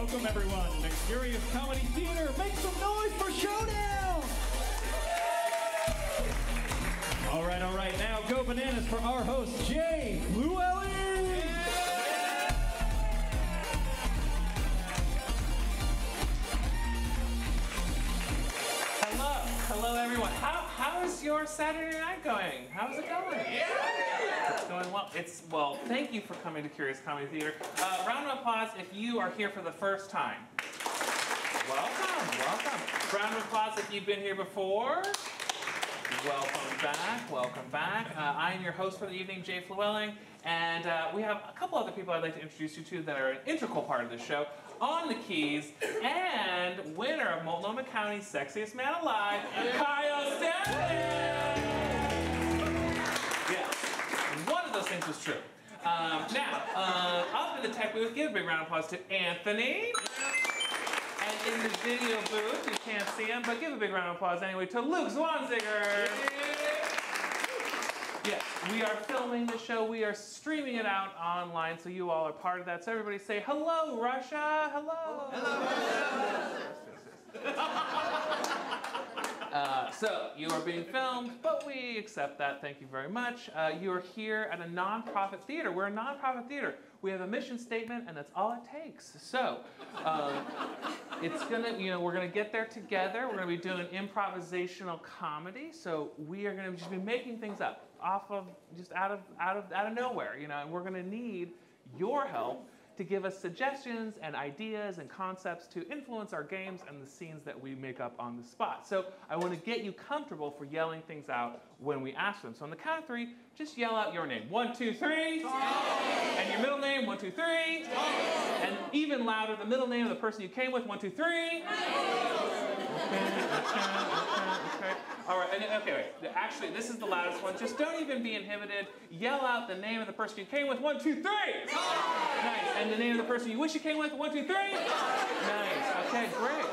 Welcome everyone to Mysterious Comedy Theater. Make some noise for Showdown! All right, now go bananas for our host, Jay Flewelling! Hello everyone. How is your Saturday night going? How's it going? Yeah! It's going well. Thank you for coming to Curious Comedy Theater. Round of applause if you are here for the first time. Welcome. Round of applause if you've been here before. Welcome back. I am your host for the evening, Jay Flewelling, and we have a couple other people I'd like to introduce you to that are an integral part of the show. On the keys, and winner of Multnomah County's Sexiest Man Alive, Kyle Stanley! Yes, one of those things was true. Now, up in the tech booth, give a big round of applause to Anthony. And in the video booth, you can't see him, but give a big round of applause anyway to Luke Zwanziger. Yes, we are filming the show. We are streaming it out online, so you all are part of that. So everybody say, hello, Russia. Hello. Hello, Russia. So you are being filmed, but we accept that. Thank you very much. You are here at a nonprofit theater. We're a nonprofit theater. We have a mission statement, and that's all it takes. So it's gonna, we're gonna get there together. We're gonna be doing improvisational comedy. So we are gonna just be making things up off of just out of nowhere, and we're gonna need your help to give us suggestions and ideas and concepts to influence our games and the scenes that we make up on the spot. So I want to get you comfortable for yelling things out when we ask them. So on the count of 3, just yell out your name. 1, 2, 3. And your middle name. 1, 2, 3. And even louder, the middle name of the person you came with. 1, 2, 3. Okay. All right, okay, wait. Actually, this is the loudest one. Just don't even be inhibited. Yell out the name of the person you came with. 1, 2, 3. Nice. And the name of the person you wish you came with. 1, 2, 3. Nice. Okay, great.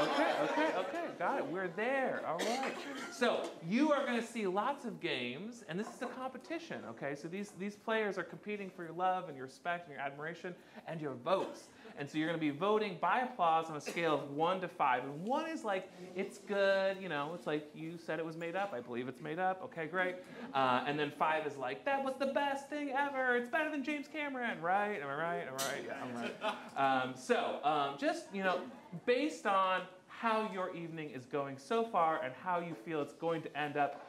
Okay. Got it. We're there. All right. So you are going to see lots of games, and this is a competition. Okay. So these players are competing for your love and your respect and your admiration and your votes. And so you're going to be voting by applause on a scale of 1 to 5. And 1 is like, it's good, it's like you said it was made up. I believe it's made up. Okay, great. And then 5 is like, that was the best thing ever. It's better than James Cameron, right? Am I right? Yeah, I'm right. So just, based on how your evening is going so far and how you feel it's going to end up,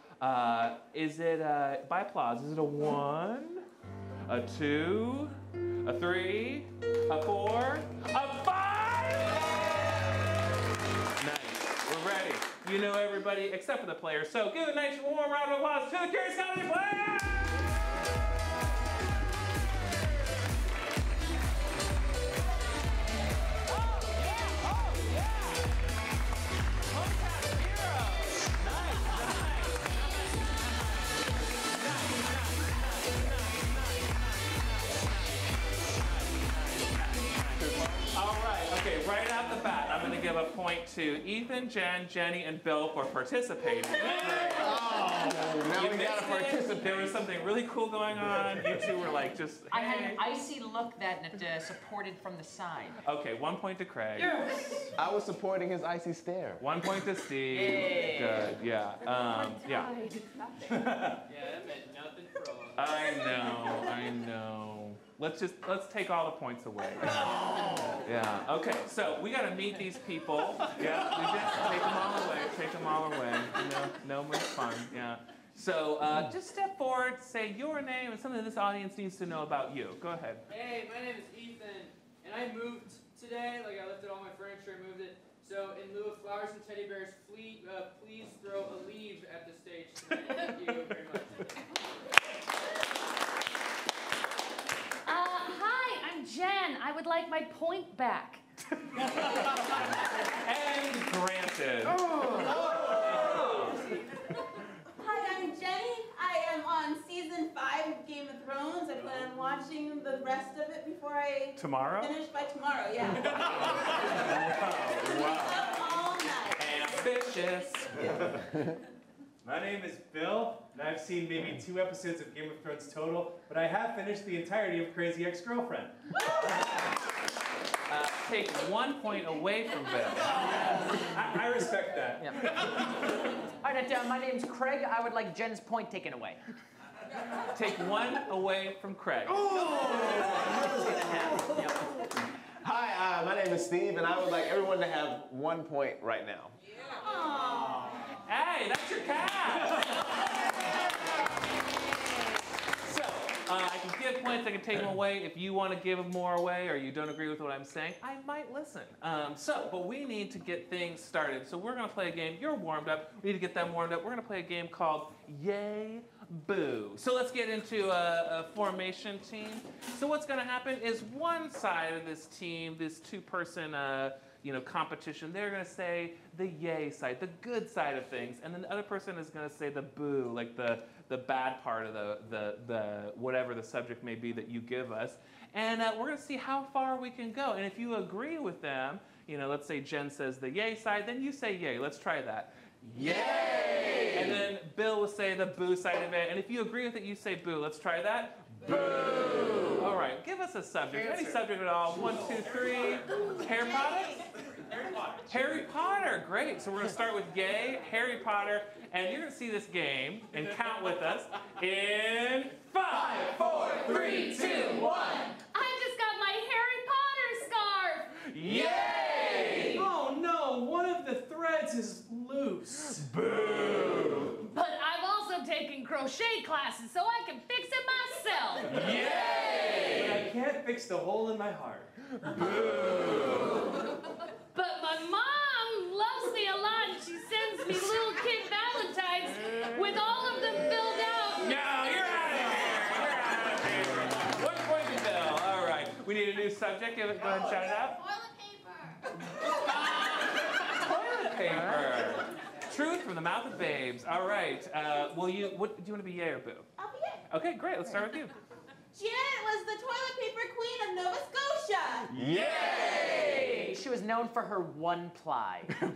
is it, by applause, is it a 1, a 2, a 3, a 4, a 5? Nice. We're ready. You know everybody except for the players. So give a nice warm round of applause to the Curious Comedy players! Right out the bat, I'm going to give a point to Ethan, Jen, Jenny, and Bill for participating. Oh, now we got to participate. There was something really cool going on. You two were like just, hey. I had an icy look that supported from the side. Okay, 1 point to Craig. Yes. I was supporting his icy stare. 1 point to Steve. Yay. Good, yeah. Yeah, that meant nothing for all. I know. Let's take all the points away. Yeah. Okay. So we got to meet these people. Yeah. We just take them all away. No more fun. Yeah. So just step forward, say your name and something this audience needs to know about you. Go ahead. Hey, my name is Ethan, and I moved today. I lifted all my furniture, moved it. So in lieu of flowers and teddy bears, please throw a leaf at the stage tonight. Thank you very much. Hi, I'm Jenn. I would like my point back. And granted. Hi, I'm Jenny. I am on season 5 of Game of Thrones. I plan on watching the rest of it before I finish by tomorrow. Yeah. Wow. All night. Ambitious. My name is Bill, and I've seen maybe 2 episodes of Game of Thrones total, but I have finished the entirety of Crazy Ex-Girlfriend. take 1 point away from Bill. I respect that. Yeah. All right, my name's Craig. I would like Jen's point taken away. Take 1 away from Craig. I knew it was gonna happen. Yep. Hi, my name is Steve, and I would like everyone to have 1 point right now. Yeah. Hey, that's your cat. So, I can give points, I can take them away. If you want to give more away or you don't agree with what I'm saying, I might listen. But we need to get things started. So we're going to play a game. You're warmed up. We need to get them warmed up. We're going to play a game called Yay, Boo. So let's get into a formation team. So what's going to happen is one side of this team, this two-person competition, they're going to say the yay side, the good side of things, and then the other person is going to say the boo, like the bad part of the whatever the subject may be that you give us. And we're going to see how far we can go. And if you agree with them, let's say Jen says the yay side, then you say yay. Let's try that. Yay! And then Bill will say the boo side of it. And if you agree with it, you say boo. Let's try that. Boo! All right, give us a subject. Any subject at all. 1, 2, 3. Harry Potter? Harry Potter. Harry Potter, great. So we're going to start with yay, Harry Potter, and you're going to see this game and count with us in 5, 4, 3, 2, 1. I just got my Harry Potter scarf. Yay! Oh no, one of the threads is loose. Boo! But I've also taken crochet classes, so I can fix it myself. Yay! But I can't fix the hole in my heart. Boo! But my mom loves me a lot, and she sends me little kid valentines with all of them filled out. No, you're out of here. You're out of here. 1 point to Bill. All right. We need a new subject. Go ahead and shout it out. Toilet paper. Truth from the mouth of babes. All right. Do you want to be yay or boo? I'll be it. Okay, great. Let's start with you. Janet was the toilet paper queen of Nova Scotia. Yay! She was known for her one ply. She met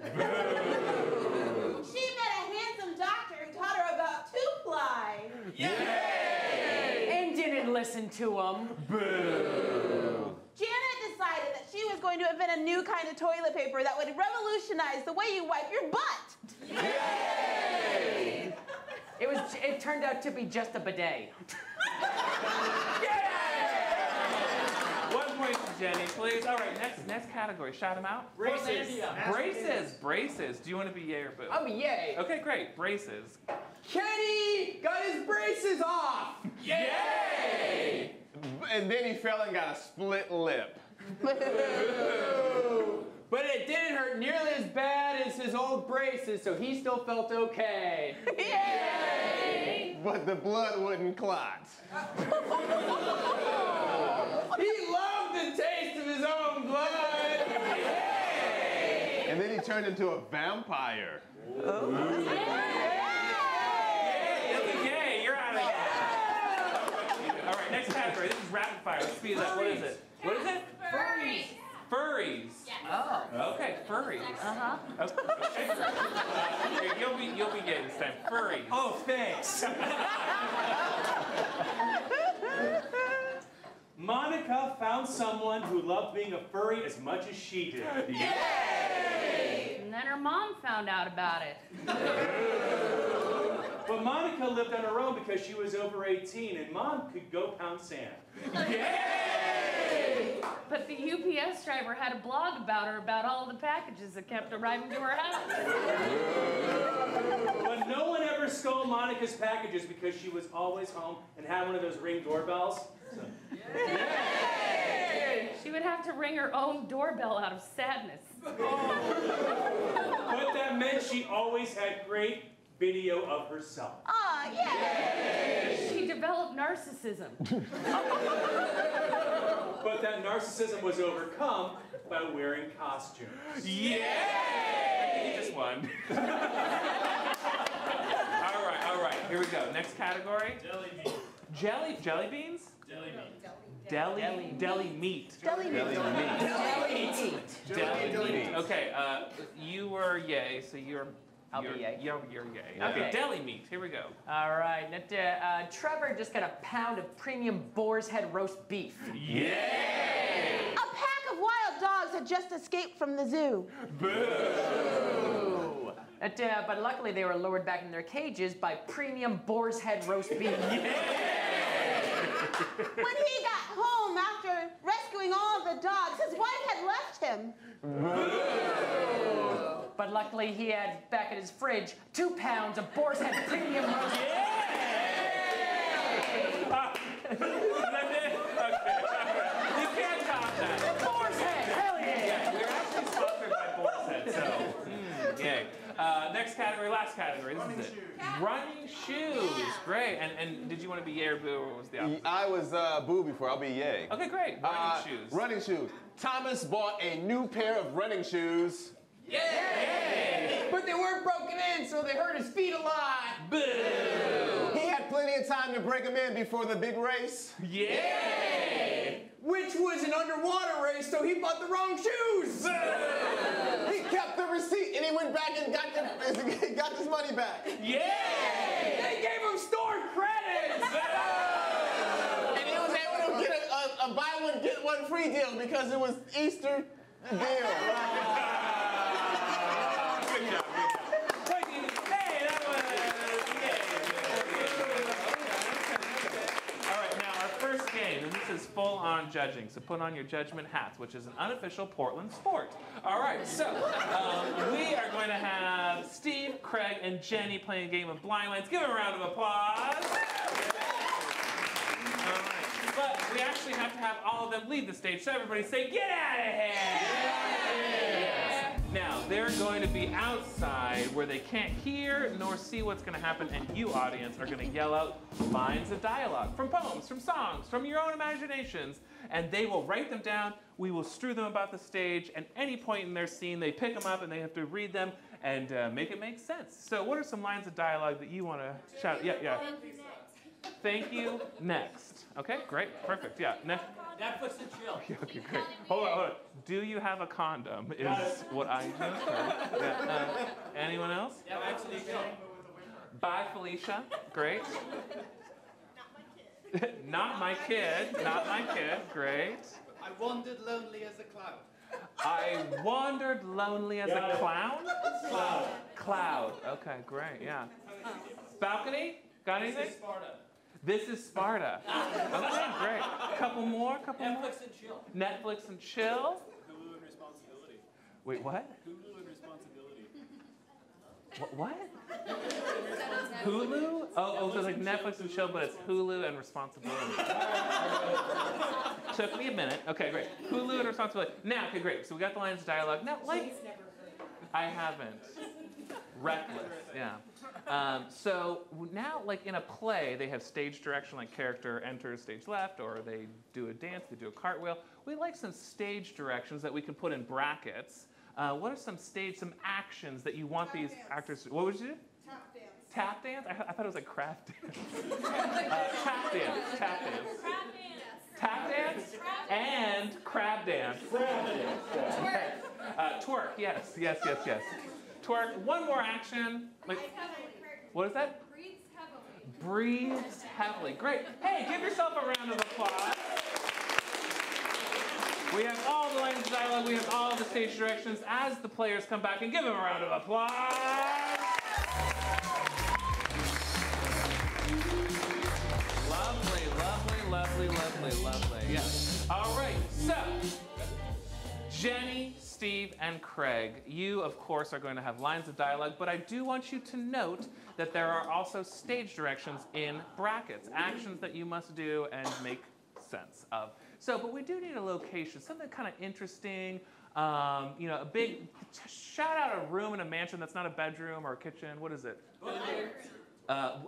a handsome doctor who taught her about 2-ply. Yay! And didn't listen to him. Boo! Janet decided that she was going to invent a new kind of toilet paper that would revolutionize the way you wipe your butt. Yay! It turned out to be just a bidet. Yay! 1 point to Jenny, please. All right, next category. Shout them out. Braces. Braces. Do you want to be yay or boo? Oh, yay. Okay, great. Braces. Kenny got his braces off! Yay! And then he fell and got a split lip. But it didn't hurt nearly as bad as his old braces, so he still felt okay. Yay! But the blood wouldn't clot. He loved the taste of his own blood. Yay! And then he turned into a vampire. Yay! You're out of here. All right, next category. This is rapid fire. Let's speed it up. What is it? What is it? Furries. Furries. Oh. Okay, furries. Uh-huh. Okay, you'll be gay this time. Furries. Oh, thanks. Monica found someone who loved being a furry as much as she did. Yay! And then her mom found out about it. But Monica lived on her own because she was over 18 and Mom could go pound sand. Yay! But the UPS driver had a blog about her about all of the packages that kept arriving to her house. But no one ever stole Monica's packages because she was always home and had one of those Ring doorbells. So. Yay! She would have to ring her own doorbell out of sadness. But that meant she always had great video of herself. Aw, yay! She developed narcissism. But that narcissism was overcome by wearing costumes. Yay! I think you just won. All right, here we go. Next category. Jelly bean. Jelly beans? Jelly bean. Deli meat. Deli meat. Deli meat. Okay, you were yay, so you're yay. You're yay. Okay, deli meat. Here we go. All right. Trevor just got a pound of premium boar's head roast beef. Yay! A pack of wild dogs had just escaped from the zoo. Boo! But luckily they were lured back in their cages by premium boar's head roast beef. When he got home after rescuing all of the dogs, his wife had left him. But luckily he had back in his fridge 2 pounds of boar's head premium roast beef. You can't top that. Boar's head, hell yeah! We're actually sponsored by Boar's Head, so yay. Next category, last category. This is it. Running shoes. Great. And did you want to be yay or boo, or what was the opposite? I was boo before. I'll be yay. Okay, great. Running shoes. Running shoes. Thomas bought a new pair of running shoes. Yay! But they weren't broken in, so they hurt his feet a lot. Boo! He had plenty of time to break them in before the big race. Yay! Which was an underwater race, so he bought the wrong shoes. He kept the receipt and he went back and got his money back. Yay! They gave him store credits. And he was able to get a buy one, get one free deal because it was Easter deal. Good job. Hey, that was All right, now our first game, and this is full-on judging, so put on your judgment hats, which is an unofficial Portland sport. All right, so we are going to have Steve, Craig, and Jenny playing a game of blind lines. Give them a round of applause. All right, but we actually have to have all of them leave the stage, so everybody say, get out of here! Yeah. Now, they're going to be outside where they can't hear nor see what's going to happen, and you, audience, are going to yell out lines of dialogue from poems, from songs, from your own imaginations, and they will write them down. We will strew them about the stage, and any point in their scene, they pick them up and they have to read them and make it make sense. So what are some lines of dialogue that you want to shout? Yeah. Thank you, next. Okay, great, perfect, yeah. Netflix and chill. Okay, great. Hold on. Do you have a condom? Is what I do. Yeah. Anyone else? Yeah, actually, Bye, Felicia. Great. Not my kid. Not my kid. Great. I wandered lonely as a cloud. I wandered lonely as a clown? Cloud. Okay, great, yeah. Balcony? Got anything? This is Sparta. Okay, great. Couple more? Netflix and chill. Netflix and chill? Hulu and responsibility. Wait, what? Hulu and responsibility. What? Hulu? Oh, so it's like Netflix and chill, but it's Hulu and responsibility. Took me a minute. Okay, great. Hulu and responsibility. Now, okay, great. So we got the lines of dialogue. Now, like, I haven't. Reckless, yeah. So now, like in a play, they have stage direction, like character enters stage left, or they do a dance, they do a cartwheel. We like some stage directions that we can put in brackets. What are some actions that you want these actors to do? What would you do? Tap dance. Tap dance? I thought it was like craft dance. Tap dance. Tap dance. Tap dance and crab dance. Twerk, yes. Twerk. One more action. Like, what is that? Breathes heavily. Great. Hey, give yourself a round of applause. We have all the lines of dialogue. We have all the stage directions. As the players come back, and give them a round of applause. Lovely. Yes. All right. So, Jenny, Steve, and Craig, you, of course, are going to have lines of dialogue, but I do want you to note that there are also stage directions in brackets, actions that you must do and make sense of. So, but we do need a location, something kind of interesting, a big, shout out a room in a mansion that's not a bedroom or a kitchen. What is it?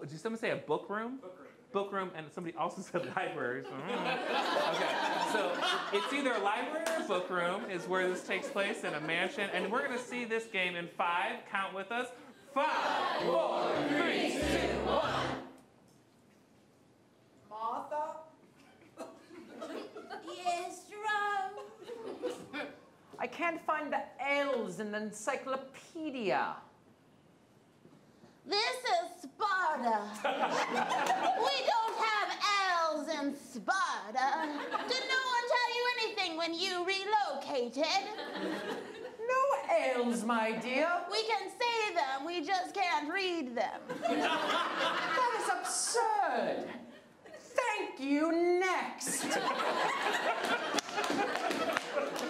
Did someone say a book room? Book room, and somebody also said libraries. Okay, so it's either a library or a book room is where this takes place in a mansion, and we're gonna see this game in 5, count with us. 5, 4, 3, 2, 1. Martha? Yes, Jerome? I can't find the L's in the encyclopedia. This is Sparta. We don't have L's in Sparta. Did no one tell you anything when you relocated? educated. No ales, my dear. We can say them, we just can't read them. That is absurd. Thank you, next.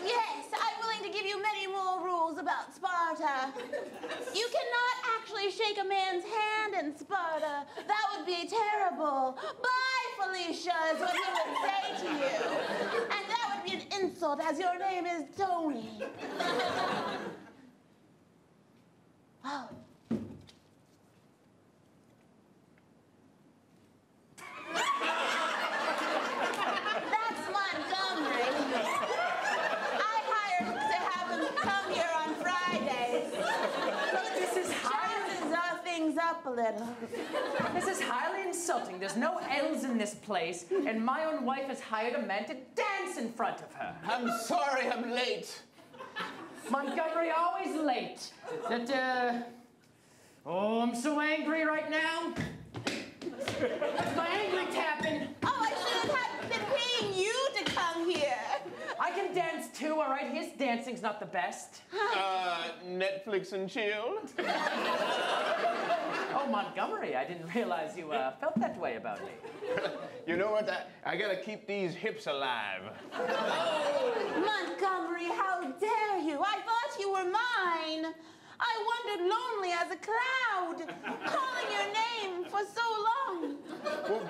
Yes, I'm willing to give you many more rules about Sparta. You cannot actually shake a man's hand in Sparta. That would be terrible. Bye, Felicia, is what he would say to you. And that would be an insult, as your name is Tony. Oh. That's Montgomery. I hired to have him come here on Fridays. This is Chances things up a little. This is highly insulting. There's no L's in this place, and my own wife has hired a man to dance in front of her. I'm sorry I'm late. Montgomery, always late. Oh, I'm so angry right now. That's my angry tapping. Oh, I should have been paying you to come here. I can dance too, all right? His dancing's not the best. Netflix and chill. Oh, Montgomery, I didn't realize you felt that way about me. You know what? I gotta keep these hips alive. Montgomery, how dare you? I thought you were mine. I wandered lonely as a cloud, calling your name for so long. Well,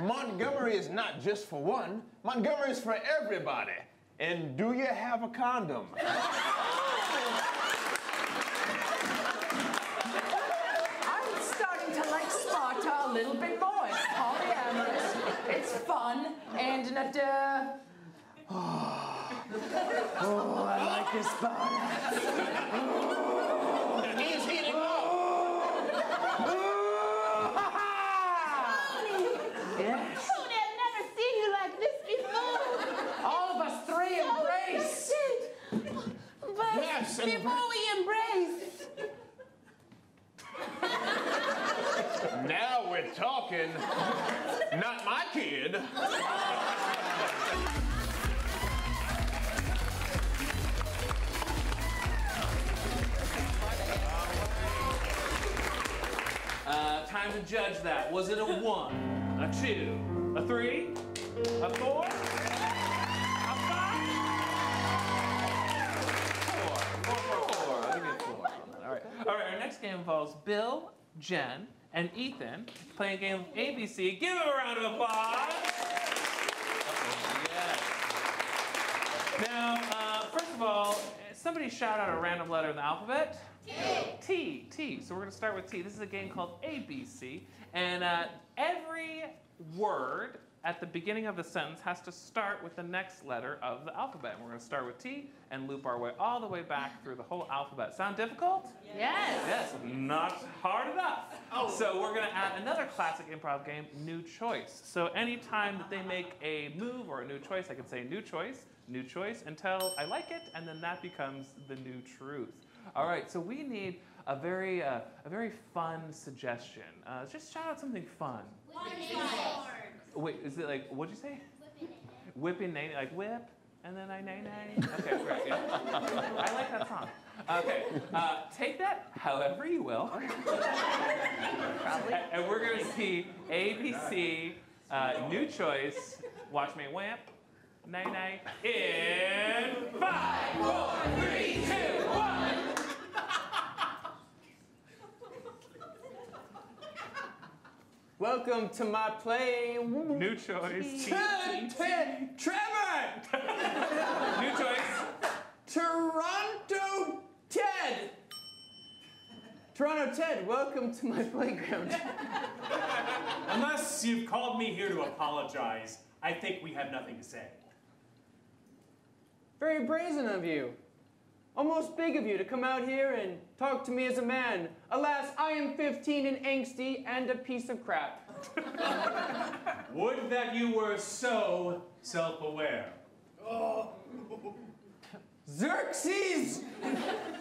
Montgomery is not just for one. Montgomery is for everybody. And do you have a condom? I'm starting to like Sparta a little bit more. It's polyamorous, it's fun, and oh, I like this Sparta. He's heating up. Yes. Tony, I've never seen you like this before. All of us three embrace. But Yes, and- before we embrace, Now we're talking. Not my kid. Time to judge that. Was it a 1, a 2, a 3, a 4, a 5? 4. I'll give you a 4. All right. All right, our next game involves Bill, Jen, and Ethan playing a game of ABC. Give them a round of applause. Yes. Now, first of all, somebody shout out a random letter in the alphabet. T. So we're going to start with T. This is a game called ABC. And every word at the beginning of the sentence has to start with the next letter of the alphabet. And we're going to start with T and loop our way all the way back through the whole alphabet. Sound difficult? Yes. Yes, not hard enough. So we're going to add another classic improv game, New Choice. So anytime that they make a move or a new choice, I can say new choice, until I like it, and then that becomes the new truth. All right, so we need a very fun suggestion. Just shout out something fun. Wait, is it like, what'd you say? Whipping nay, like whip, and then I nay nay? Okay, great, yeah. I like that song. Okay, take that however you will. And we're gonna see ABC, new choice, watch me whip, nay nay, in 5, 4, 3, 2, 1. Welcome to my play. New choice. Trevor! New choice. Toronto Ted! Toronto Ted, welcome to my playground. Unless you've called me here to apologize, I think we have nothing to say. Very brazen of you. Almost big of you to come out here and talk to me as a man. Alas, I am 15 and angsty and a piece of crap. Would that you were so self-aware. Xerxes,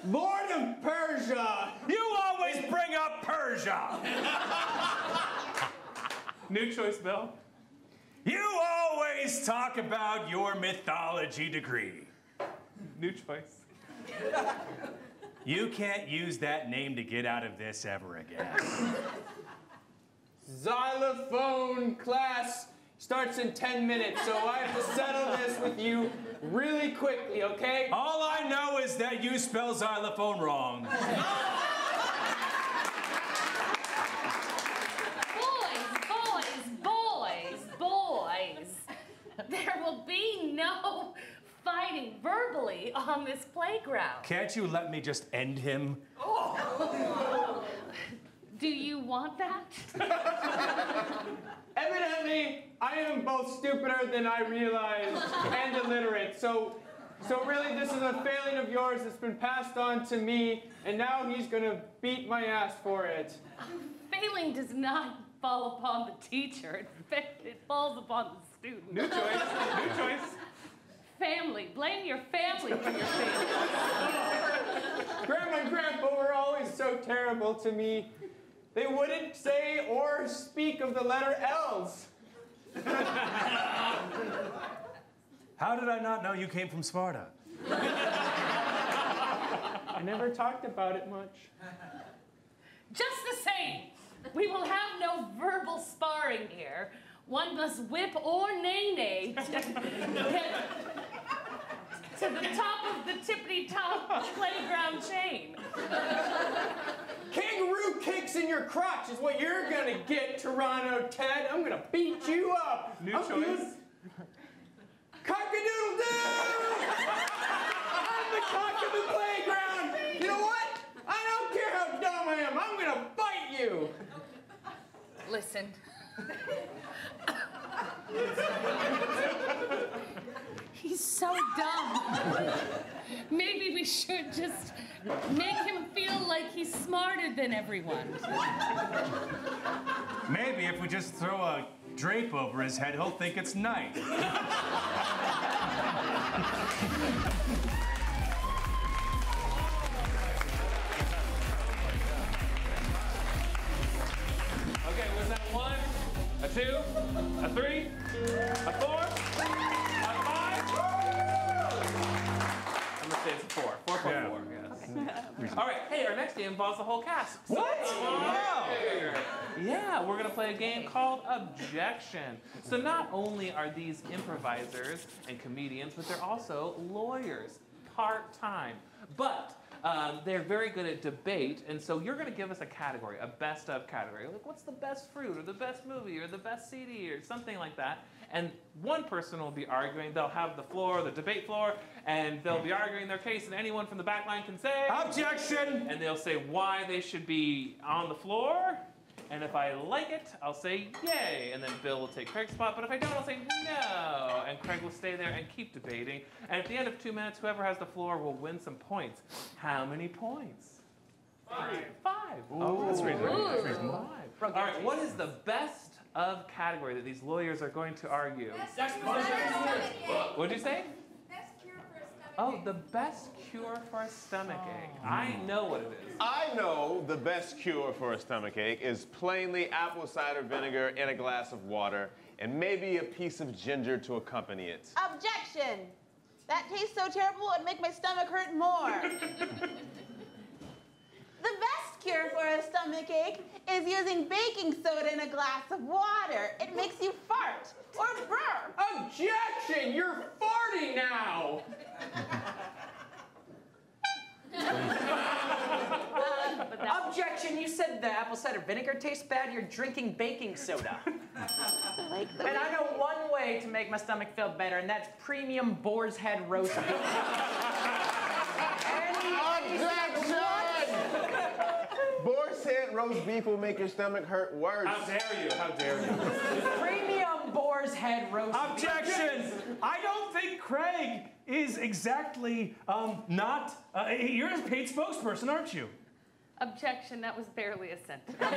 Lord of Persia. You always bring up Persia. New choice, Bill. You always talk about your mythology degree. New choice. You can't use that name to get out of this ever again. Xylophone class starts in 10 minutes, so I have to settle this with you really quickly, okay? All I know is that you spell xylophone wrong. Boys. There will be no fighting verbally on this playground. Can't you let me just end him? Do you want that? Evidently, I am both stupider than I realized and illiterate. So really, this is a failing of yours that's been passed on to me, and now he's gonna beat my ass for it. Failing does not fall upon the teacher. It falls upon the student. New choice. New choice. Family. Blame your family for your failure. Grandma and Grandpa were always so terrible to me. They wouldn't say or speak of the letter L's. How did I not know you came from Sparta? I never talked about it much. Just the same, we will have no verbal sparring here. One must whip or nay-nay to get to the top of the tippity-top playground chain. Kangaroo kicks in your crotch is what you're gonna get, Toronto Ted. I'm gonna beat you up. New choice. Cock-a-doodle-doo! I'm the cock of the playground. You know what? I don't care how dumb I am. I'm gonna fight you. Listen. He's so dumb. Maybe we should just make him feel like he's smarter than everyone. Maybe if we just throw a drape over his head, he'll think it's night. Okay, was that a 1, a 2, a 3, a 4, a 5? I'm gonna say it's a 4. 4.4, yes. All right, hey, our next game involves the whole cast. What? Wow. Yeah, we're gonna play a game called Objection. So not only are these improvisers and comedians, but they're also lawyers, part-time. But they're very good at debate, and so you're going to give us a category, a best of category. Like, what's the best fruit, or the best movie, or the best CD, or something like that. And one person will be arguing. They'll have the floor, the debate floor, and they'll be arguing their case, and anyone from the back line can say... Objection! And they'll say why they should be on the floor. And if I like it, I'll say yay, and then Bill will take Craig's spot. But if I don't, I'll say no, and Craig will stay there and keep debating. And at the end of 2 minutes, whoever has the floor will win some points. How many points? 5. Oh, that's reasonable. All right, what is the best of category that these lawyers are going to argue? What'd you say? Oh, the best cure for a stomachache. I know what it is. I know the best cure for a stomachache is plainly apple cider vinegar in a glass of water and maybe a piece of ginger to accompany it. Objection! That tastes so terrible it'd make my stomach hurt more. The best cure for a stomachache is using baking soda in a glass of water. It makes you fart or burp. Objection! You're farting now! Objection, you said the apple cider vinegar tastes bad. You're drinking baking soda. And I know one way to make my stomach feel better, and that's premium boar's head roast beef. Objection! Boar's head roast beef will make your stomach hurt worse. How dare you? How dare you? Premium boar's head roast beef. Objection! I don't think Craig is exactly not. You're a paid spokesperson, aren't you? Objection, that was barely a sentence. None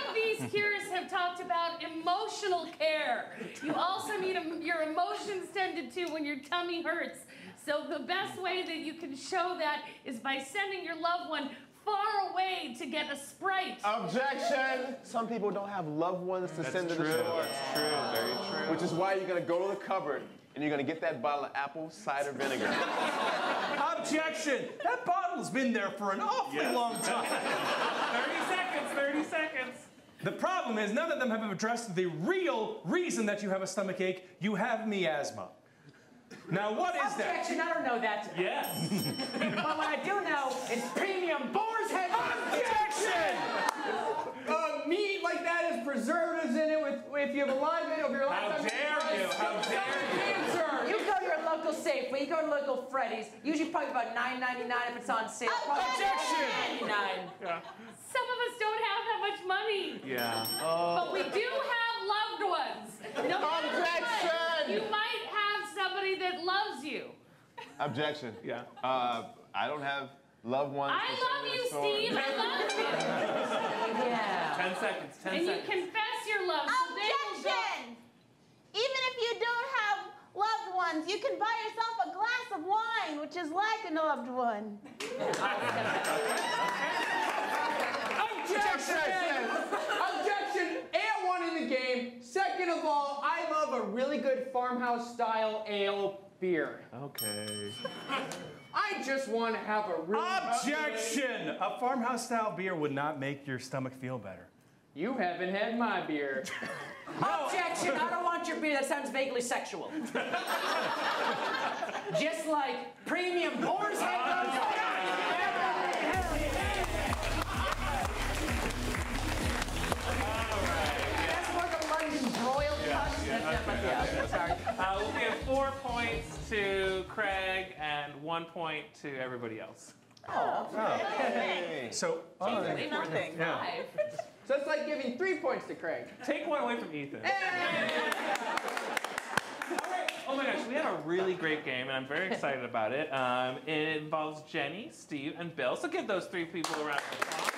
of these cures have talked about emotional care. You also need your emotions tended to when your tummy hurts. So the best way that you can show that is by sending your loved one far away to get a Sprite. Objection! Some people don't have loved ones to send to the store. That's true, very true. Which is why you're gonna go to the cupboard and you're gonna get that bottle of apple cider vinegar. Objection! That bottle's been there for an awfully long time. 30 seconds. The problem is none of them have addressed the real reason that you have a stomach ache. You have miasma. Now what is that? Objection, I don't know that. Yes. But what I do know is premium boar's head. Objection! Meat like that has preservatives in it if you have a live video of your life. How dare you? How dare you? You go to your local Safeway, you go to local Freddy's, usually probably about $9.99 if it's on sale. Objection! $9.99. Yeah. Some of us don't have that much money. Yeah. But we do have loved ones. No matter what, you might have somebody that loves you. Objection. Yeah. I don't have loved ones. I love you, Steve. I love you. Yeah. 10 seconds. 10 And you seconds. confess your love. So they will go. Objection! Even if you don't have loved ones, you can buy yourself a glass of wine, which is like a loved one. Objection! Objection! Ale won in the game. Second of all, I love a really good farmhouse-style ale beer. Okay. I just want to have a really... Objection! A farmhouse-style beer would not make your stomach feel better. You haven't had my beer. Objection, I don't want your beer. That sounds vaguely sexual. Just like premium boar's head. Sorry. We'll give 4 points to Craig and 1 point to everybody else. Oh. Hey. So, Nothing. yeah. So it's like giving 3 points to Craig. Take 1 away from Ethan. Oh my gosh, we have a really great game, and I'm very excited about it. It involves Jenny, Steve, and Bill. So give those 3 people a round of applause.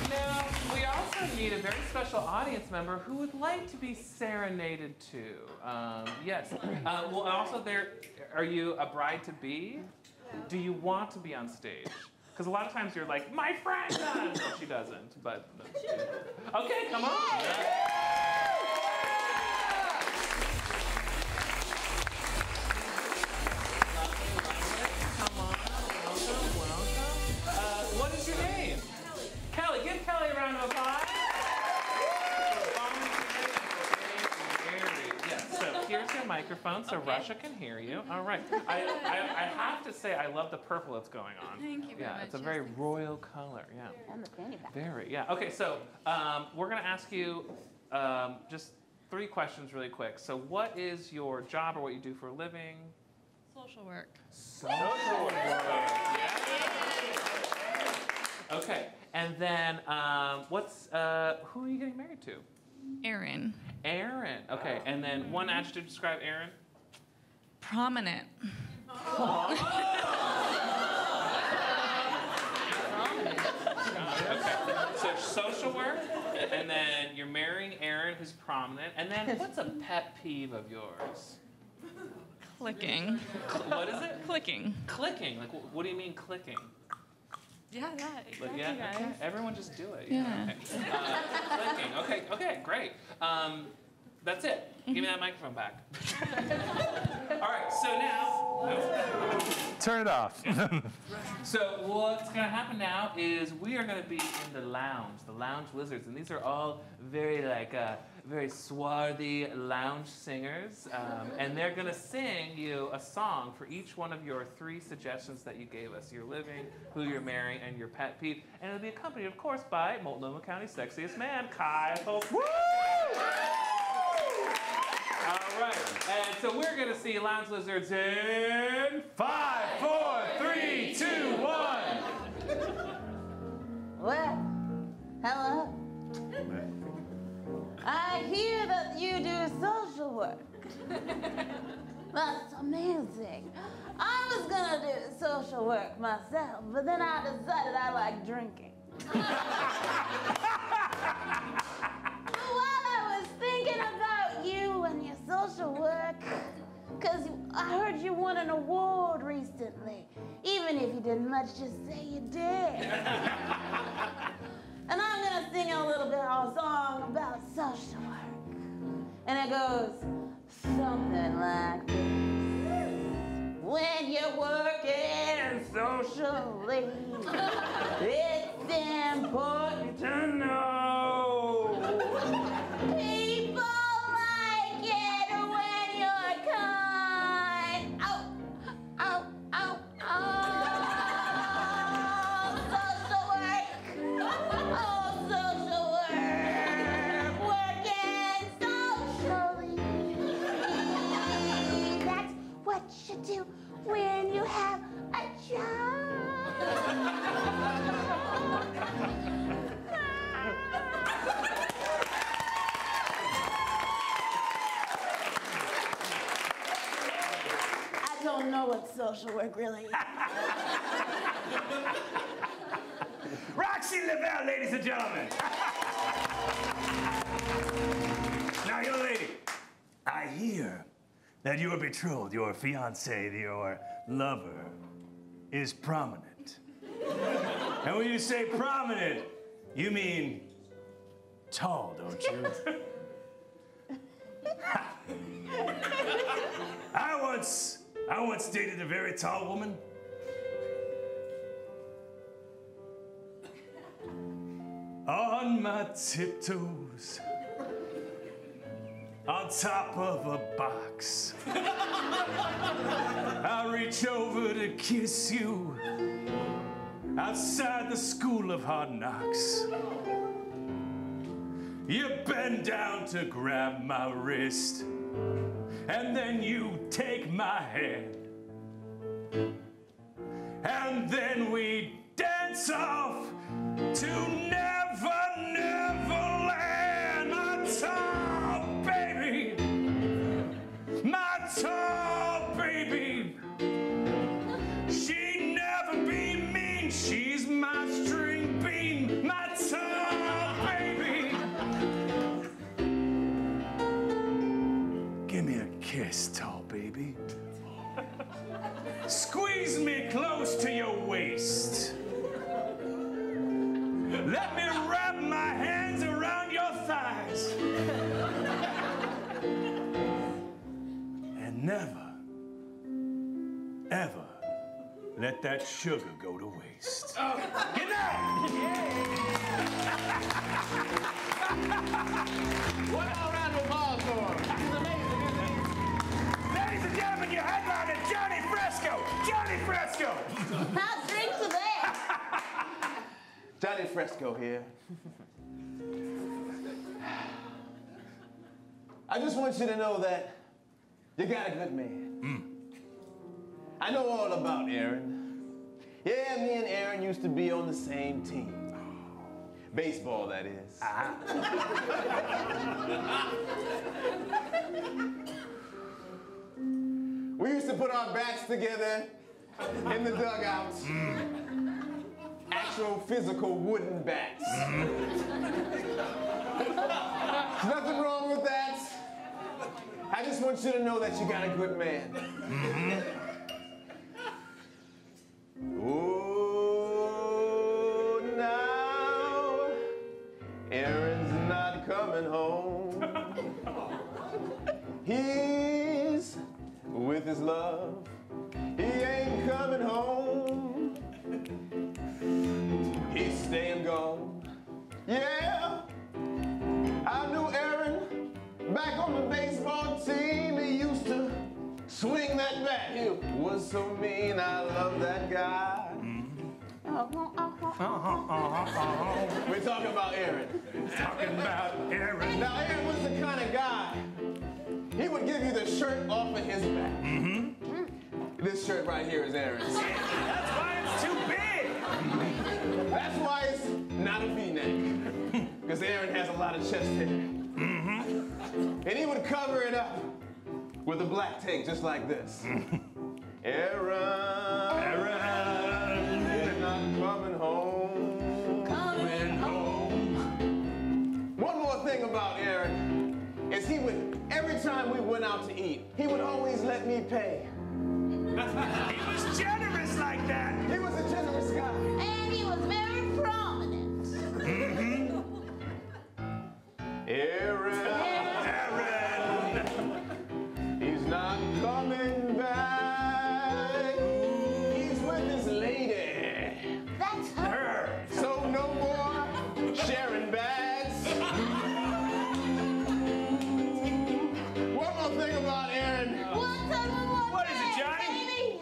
Now, we also need a very special audience member who would like to be serenaded to. Yes. Well, also, are you a bride-to-be? Do you want to be on stage? Because a lot of times you're like, my friend does! No, she doesn't, but... Okay, come on. What is your name? Kelly. Give Kelly a round of applause. Yes, so here's your microphone so Russia can hear you. All right. I have to say, I love the purple that's going on. Thank you very much. It's a very royal color, yeah. And the fanny pack. Very, yeah. Okay, so we're going to ask you just 3 questions really quick. So what is your job or what you do for a living? Social work. Social work. Yeah. Okay, and then who are you getting married to? Aaron. Aaron. Okay, and then one adjective to describe Aaron? Prominent. Okay, so social work, and then you're marrying Aaron, who's prominent, and then what's a pet peeve of yours? Clicking. What is it? Clicking. Clicking. Like, what do you mean clicking? Yeah, exactly, Yeah, guys. okay. Everyone just do it. Yeah. Okay. Okay, great. That's it. Give me that microphone back. All right, so now... Turn it off. So what's going to happen now is we are going to be in the lounge wizards, and these are all very very swarthy lounge singers, and they're going to sing you a song for each one of your 3 suggestions that you gave us: your living, who you're marrying, and your pet peeve. And it'll be accompanied, of course, by Multnomah County's sexiest man, Kyle. Woo! All right, and so we're going to see Lounge Lizards in 5, 4, 3, 2, 1. Well, hello. I hear that you do social work. That's amazing. I was gonna do social work myself, but then I decided I like drinking. While I was thinking about you and your social work, because I heard you won an award recently. Even if you didn't, let's just say you did. And I'm gonna sing a little bit of a song about social work. And it goes something like this. When you're working socially, it's important to know. People like it when you're kind. Oh, oh, oh, oh. Social work. Oh, social work. Working socially. That's what you do when you have a job. I don't know what social work really is. Roxy Lavelle, ladies and gentlemen. Now, young lady, I hear that your betrothed, your fiancé, your lover, is prominent. And when you say prominent, you mean tall, don't you? I once dated a very tall woman. On my tiptoes, on top of a box, I reach over to kiss you outside the school of hard knocks. You bend down to grab my wrist, and then you take my hand. And then we dance off to Never, Never Land. My tall baby, my tall baby. She never be mean, she's my string bean, my tall baby. Give me a kiss, tall baby. Squeeze me close to your waist. Let me wrap my hands around your thighs. And never, ever let that sugar go to waste. Good night! One more round of applause for him. This is amazing, isn't it? Ladies and gentlemen, your headliner, Johnny Fresco! Johnny Fresco! I'll drink to that. Johnny Fresco here. I just want you to know that you got a good man. I know all about Aaron. Yeah, me and Aaron used to be on the same team. Baseball, that is. We used to put our bats together in the dugouts. Actual physical wooden bats. There's nothing wrong with that. I just want you to know that you got a good man. Oh, now Aaron's not coming home. He's with his love. He ain't coming home. He's staying gone. Yeah, I knew Aaron back on the baseball team. He used to swing that bat. He was so mean. I love that guy. We're talking about Aaron. Talking about Aaron. Now, Aaron was the kind of guy, he would give you the shirt off of his back. This shirt right here is Aaron's. That's why it's too big. That's why it's not a V-neck. Because Aaron has a lot of chest hair. And he would cover it up with a black tape just like this. Aaron is not coming home. Coming home. One more thing about Aaron is he would, every time we went out to eat, he would always let me pay. He was generous like that. He was a generous guy. And he was very prominent. Aaron. Aaron. thing about Aaron. What is it, Johnny?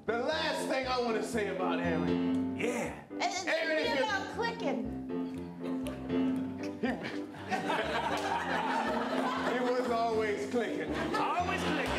The last thing I want to say about Aaron. Yeah. Aaron, It's about clicking. He was always clicking. Always clicking.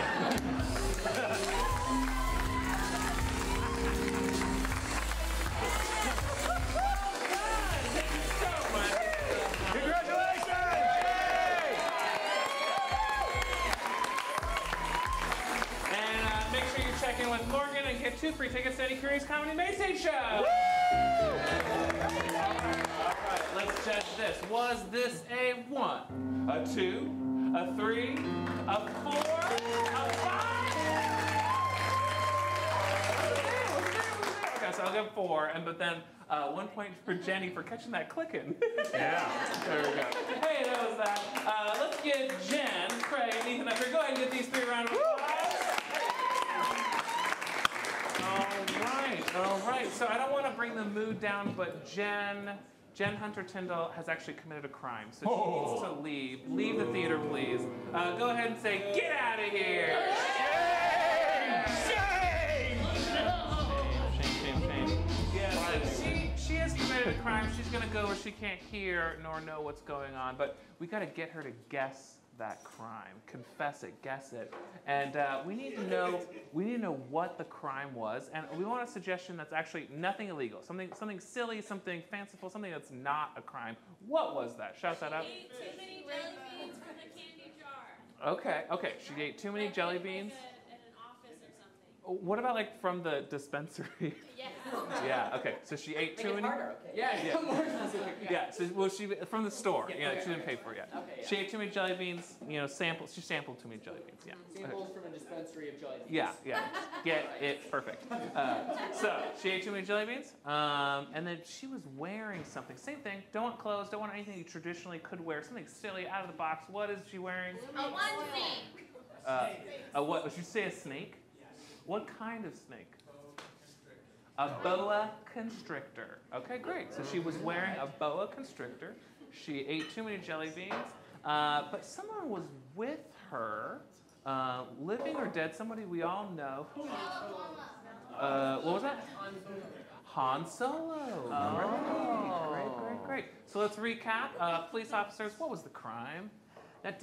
Check in with Morgan and get 2 free tickets to Eddie Curry's Comedy Maystage Show. All right, let's judge this. Was this a 1, a 2, a 3, a 4, a 5? Okay, so I'll give 4, but then 1 point for Jenny for catching that clicking. Yeah. There we go. Hey, that was that. Let's get Jen, Craig, Ethan up here. Go ahead and get these 3 round of applause. All right. So I don't want to bring the mood down, but Jenn Hunter Tindle has actually committed a crime, so she needs to leave. Leave the theater, please. Go ahead and say, "Get out of here!" Shame! Shame. Yeah, she has committed a crime. She's gonna go where she can't hear nor know what's going on, but we gotta get her to guess that crime, confess it, guess it, and we need to know what the crime was, and we want a suggestion that's actually nothing illegal, something silly, something fanciful, something that's not a crime. What was that? Shout that out. She ate too many jelly beans from the candy jar. Okay. She ate too many jelly beans. At an office or something. What about like from the dispensary? Yes. Yeah. Okay. So she ate too many. Harder, okay. Yeah. More specific. Yeah. So she from the store. Yeah, Yeah. okay, She didn't pay for it yet. Okay, yeah. She ate too many jelly beans. Sampled. She sampled too many jelly beans. Yeah. Samples from a dispensary of jelly beans. Yeah. Get it perfect. So she ate too many jelly beans, and then she was wearing something. Same thing. Don't want clothes. Don't want anything you traditionally could wear. Something silly, out of the box. What is she wearing? A onesie. What? Did you say a snake? What kind of snake? A boa constrictor. Okay, great. So she was wearing a boa constrictor. She ate too many jelly beans, but someone was with her, living or dead, somebody we all know. What was that? Han Solo. Great. So let's recap. Police officers, what was the crime? That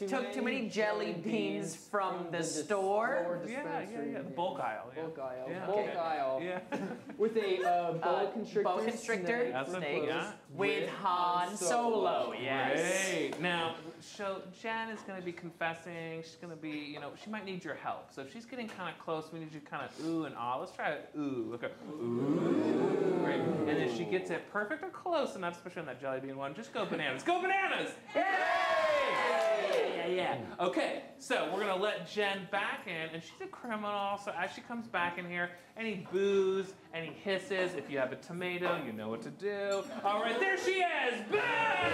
took too many jelly beans from the store. Yeah. The bulk aisle. Yeah. Bulk aisle. Yeah. With a boa constrictor. That's snake. Yeah. With Han Solo, yes. Great. Now, Jenn is going to be confessing. She's going to be, she might need your help. So if she's getting kind of close, we need you to kind of ooh and ah. Let's try it. Ooh. Okay. Ooh. Great. And if she gets it perfect or close enough, especially on that jelly bean one, just go bananas. Go bananas! Yay! Yeah. Okay, so we're gonna let Jenn back in, and she's a criminal, so as she comes back in here, any boos, any hisses, if you have a tomato, you know what to do. All right, there she is! Bam!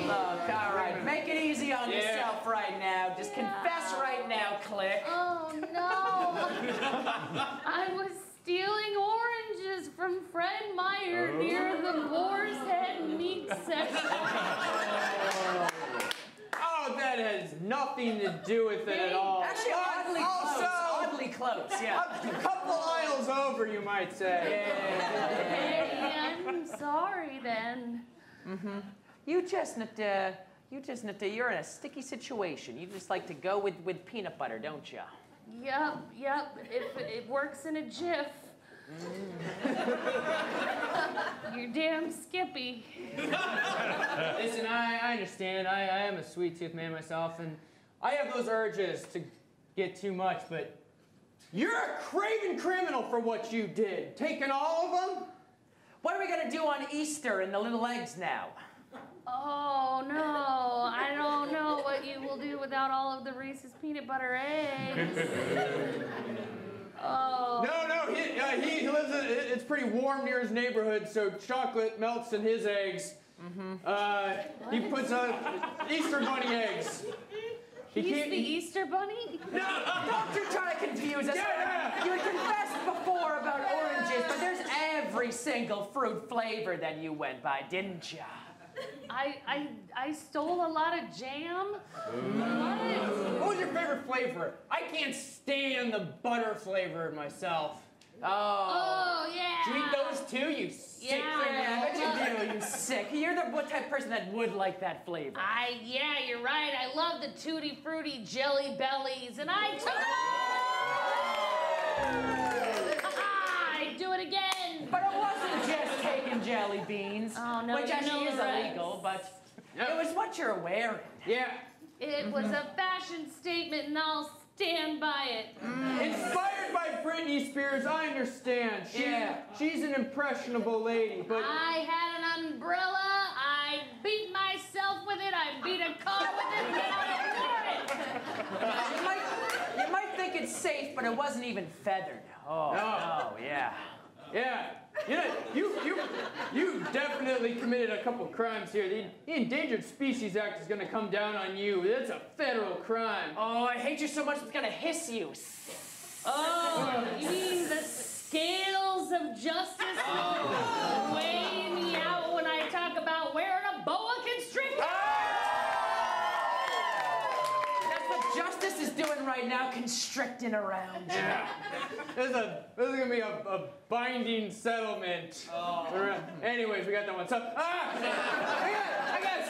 Look, all right, make it easy on yourself right now. Just confess right now, Click. Oh no! I was stealing oranges from Fred Meyer near the Boar's Head meat section. Oh, that has nothing to do with it at all. Actually, oddly close, yeah. A couple aisles over, you might say. Hey, I'm sorry then. You're in a sticky situation. You just like to go with peanut butter, don't you? Yep. It works in a jiff. You're damn Skippy. Listen, I understand. I am a sweet-tooth man myself, and I have those urges to get too much, but you're a craven criminal for what you did. Taking all of them? What are we gonna do on Easter in the little eggs now? Oh no, I don't know what you will do without all of the Reese's peanut butter eggs. Oh. No, he lives it's pretty warm near his neighborhood, so chocolate melts in his eggs. He puts Easter bunny eggs. He's the Easter bunny? No, don't you try to confuse us. Yeah. You had confessed before about oranges, but there's every single fruit flavor that you went by, didn't ya? I stole a lot of jam. What was your favorite flavor? I can't stand the butter flavor myself. Oh, yeah. Do you eat those too, you sick? Yeah, I bet you do, you sick. You're the what type of person that would like that flavor? Yeah, you're right. I love the Tutti Frutti Jelly Bellies, and I took I do it again. But it wasn't just taking jelly beans, oh, no, which actually is illegal, but it was what you're wearing. Yeah. It was a fashion statement, and I'll stand by it. Inspired by Britney Spears, I understand. She's an impressionable lady, but... I had an umbrella, I beat myself with it, I beat a car with it, and I wore it. You might think it's safe, but it wasn't even feathered. Oh, yeah. Yeah, you definitely committed a couple crimes here. The Endangered Species Act is gonna come down on you. That's a federal crime. Oh, I hate you so much it's gonna hiss you. Oh, you mean the scales of justice weigh me out when I talk about wearing a boa constrictor? That's what justice is doing right now, constricting around you. Yeah. This is gonna be a binding settlement. Anyways, we got that one. So, I got a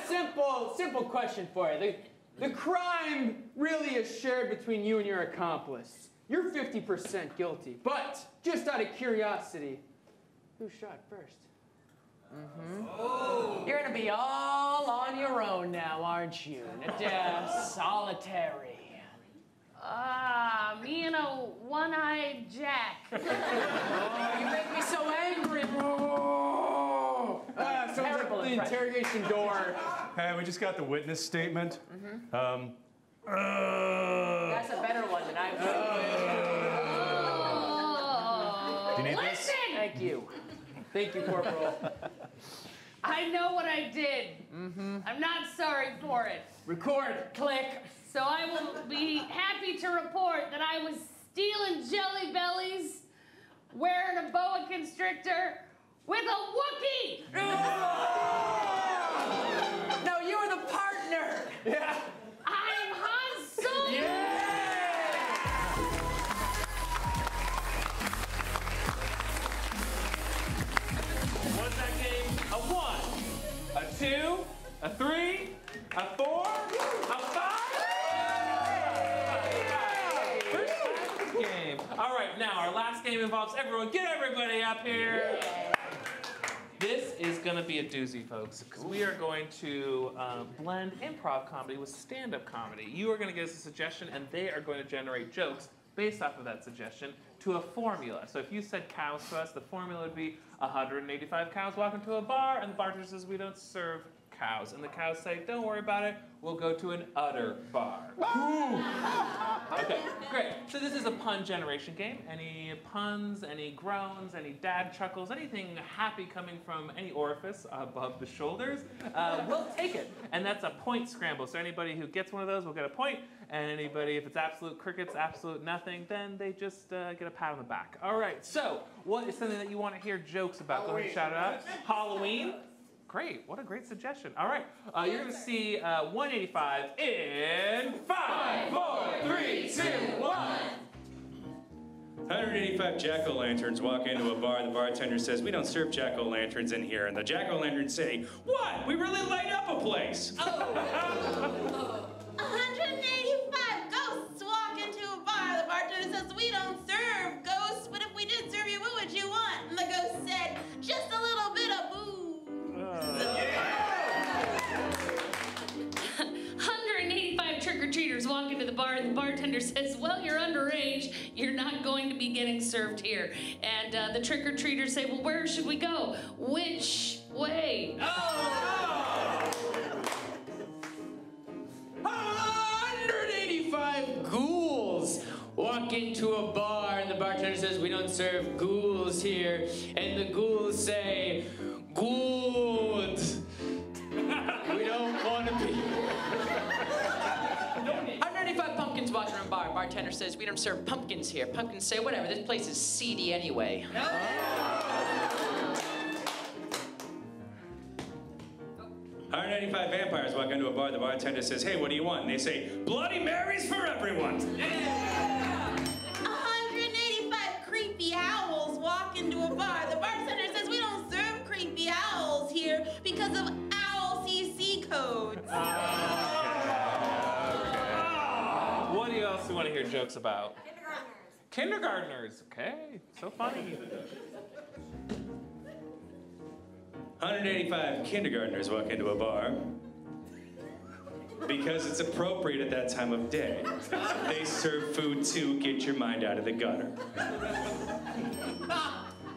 simple question for you. The crime really is shared between you and your accomplice. You're 50% guilty, but just out of curiosity, who shot first? You're gonna be all on your own now, aren't you? Solitary. Me and a one-eyed Jack. Oh, you make me so angry. So Terrible the impression. interrogation door. Hey, we just got the witness statement. That's a better one than I was. Do you need this? Listen! Thank you. Thank you, Corporal. I know what I did. I'm not sorry for it. Record. Click. So I will be happy to report that I was stealing Jelly Bellies, wearing a boa constrictor, with a Wookiee! No, you were the partner. Yeah. I'm Han Solo! What's that game? A 1, a 2, a 3, a 4, a 5. Game. All right, now our last game involves everyone. Get everybody up here. This is going to be a doozy, folks, because we are going to blend improv comedy with stand-up comedy. You are going to give us a suggestion, and they are going to generate jokes based off of that suggestion to a formula. So if you said cows to us, the formula would be 185 cows walk into a bar, and the bartender says, we don't serve cows. And the cows say, don't worry about it, we'll go to an udder bar. Okay, great. So this is a pun generation game. Any puns, any groans, any dad chuckles, anything happy coming from any orifice above the shoulders, we'll take it. And that's a point scramble. So anybody who gets one of those will get a point. And anybody, if it's absolute crickets, absolute nothing, then they just get a pat on the back. All right, so what is something that you want to hear jokes about? Go ahead and shout it out. Halloween. Great, what a great suggestion. All right, you're gonna see 185 in 5, 4, 3, 2, 1. 185 jack-o'-lanterns walk into a bar and the bartender says, we don't serve jack-o'-lanterns in here. And the jack-o'-lanterns say, what? We really light up a place. 185 ghosts walk into a bar. The bartender says, we don't serve ghosts, but if we did serve you, what would you want? And the ghost said, just a little bit of booze. 185 trick-or-treaters walk into the bar and the bartender says, well, you're underage, you're not going to be getting served here. And the trick-or-treaters say, well, where should we go? Which way? 185 ghouls walk into a bar and the bartender says, we don't serve ghouls here. And the ghouls say, good. We don't want to be. 185 pumpkins walk around a bar. Bartender says, we don't serve pumpkins here. Pumpkins say, whatever, this place is seedy anyway. 185 vampires walk into a bar. The bartender says, hey, what do you want? And they say, Bloody Marys for everyone. 185 creepy owls walk into a bar. The bartender says, we don't serve creepy owls here because of owl CC codes. What else do you want to hear jokes about? Kindergartners. Okay, so funny. 185 kindergartners walk into a bar because it's appropriate at that time of day. They serve food to get your mind out of the gutter.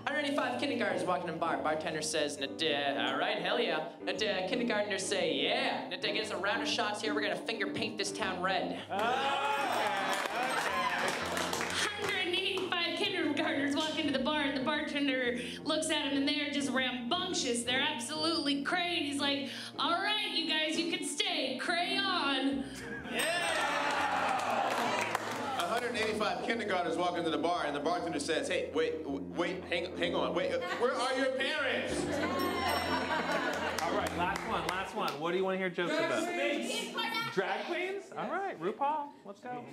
185 kindergartners walking in a bar. Bartender says, all right, hell yeah. Kindergartners say, yeah. Get us a round of shots here. We're gonna finger paint this town red. 185 kindergartners walk into the bar, and the bartender looks at them, and they are just rambunctious. They're absolutely cray. And he's like, all right, you guys, you can stay. Crayon. Yeah! 185 kindergartners walk into the bar, and the bartender says, hey, wait, hang on, wait, where are your parents? All right, last one. What do you want to hear jokes about? Drag queens? All right, RuPaul, let's go.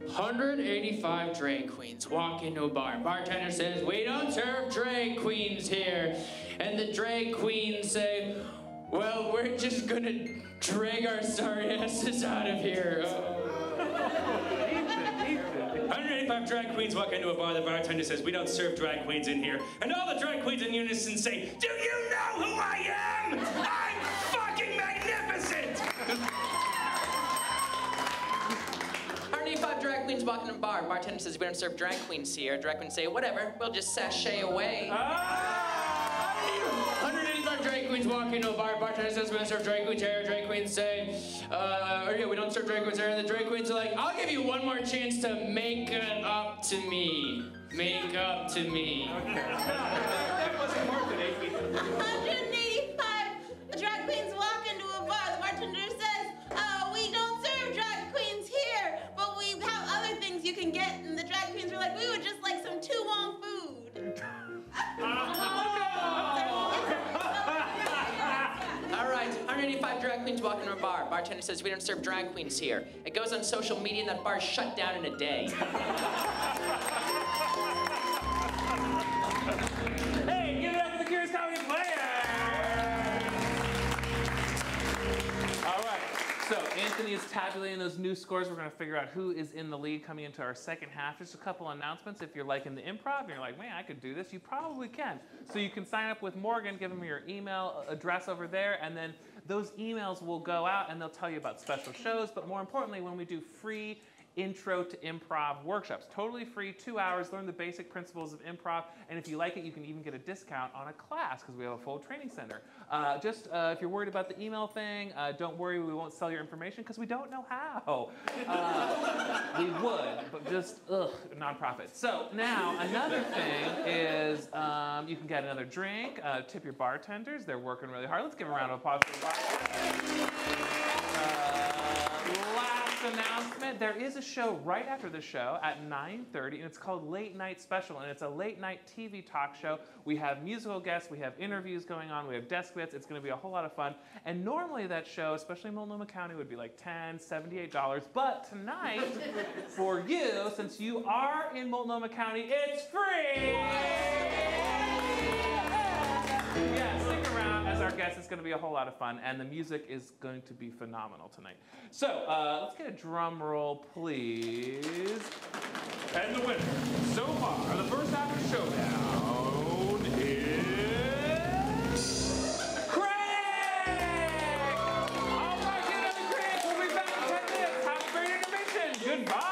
185 drag queens walk into a bar. Bartender says, we don't serve drag queens here. And the drag queens say, well, we're just gonna drag our sorry asses out of here. 185 drag queens walk into a bar. The bartender says, we don't serve drag queens in here. And all the drag queens in unison say, do you know who I am? I'm fucking magnificent! 185 drag queens walking in a bar. Bartender says, we don't serve drag queens here. Drag queens say, whatever, we'll just sashay away. 185 drag queens walk into a bar. Bartender says, we don't serve drag queens here. Drag queens say, yeah, we don't serve drag queens here. And the drag queens are like, I'll give you one more chance to make it up to me. Make up to me. That wasn't more than 8 people. 185 drag queens walk into a bar. The bartender says, we don't serve drag queens here, but we have other things you can get. And the drag queens were like, we would just like some Tu-Wong food. All right, 185 drag queens walk into a bar. Bartender says, we don't serve drag queens here. It goes on social media and that bar's shut down in a day. Hey, give it up for the Curious Comedy Players! All right, so Anthony is tabulating those new scores. We're going to figure out who is in the lead coming into our second half. Just a couple announcements. If you're liking the improv and you're like, man, I could do this, you probably can. So you can sign up with Morgan, give him your email address over there, and then those emails will go out and they'll tell you about special shows. But more importantly, when we do free Intro to Improv workshops, totally free, 2 hours, learn the basic principles of improv, and if you like it, you can even get a discount on a class because we have a full training center. If you're worried about the email thing, don't worry, we won't sell your information because we don't know how. We would, but just, nonprofit. So now, another thing is you can get another drink, tip your bartenders, they're working really hard. Let's give a round of applause for the bartenders. Last announcement, there is a show right after the show at 9:30, and it's called Late Night Special, and it's a late night TV talk show. We have musical guests, we have interviews going on, we have desk bits. It's going to be a whole lot of fun. And normally that show, especially in Multnomah County, would be like $10, $78. But tonight, for you, since you are in Multnomah County, it's free! Yeah, stick around as our guest. It's going to be a whole lot of fun, and the music is going to be phenomenal tonight. So let's get a drum roll, please. And the winner so far, the first half of the Showdown is Craig! All right, get another Craig. We'll be back in 10 minutes. Have a great intermission. Goodbye.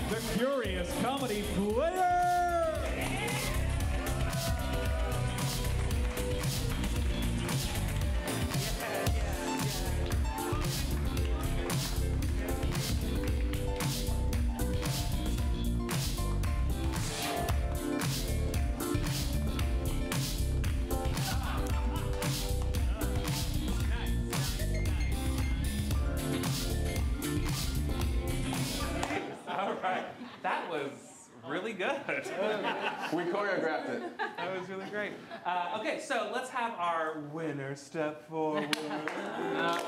the Curious Comedy Player. All right, that was really good. We choreographed it. That was really great. Okay, so let's have our winner step forward. And our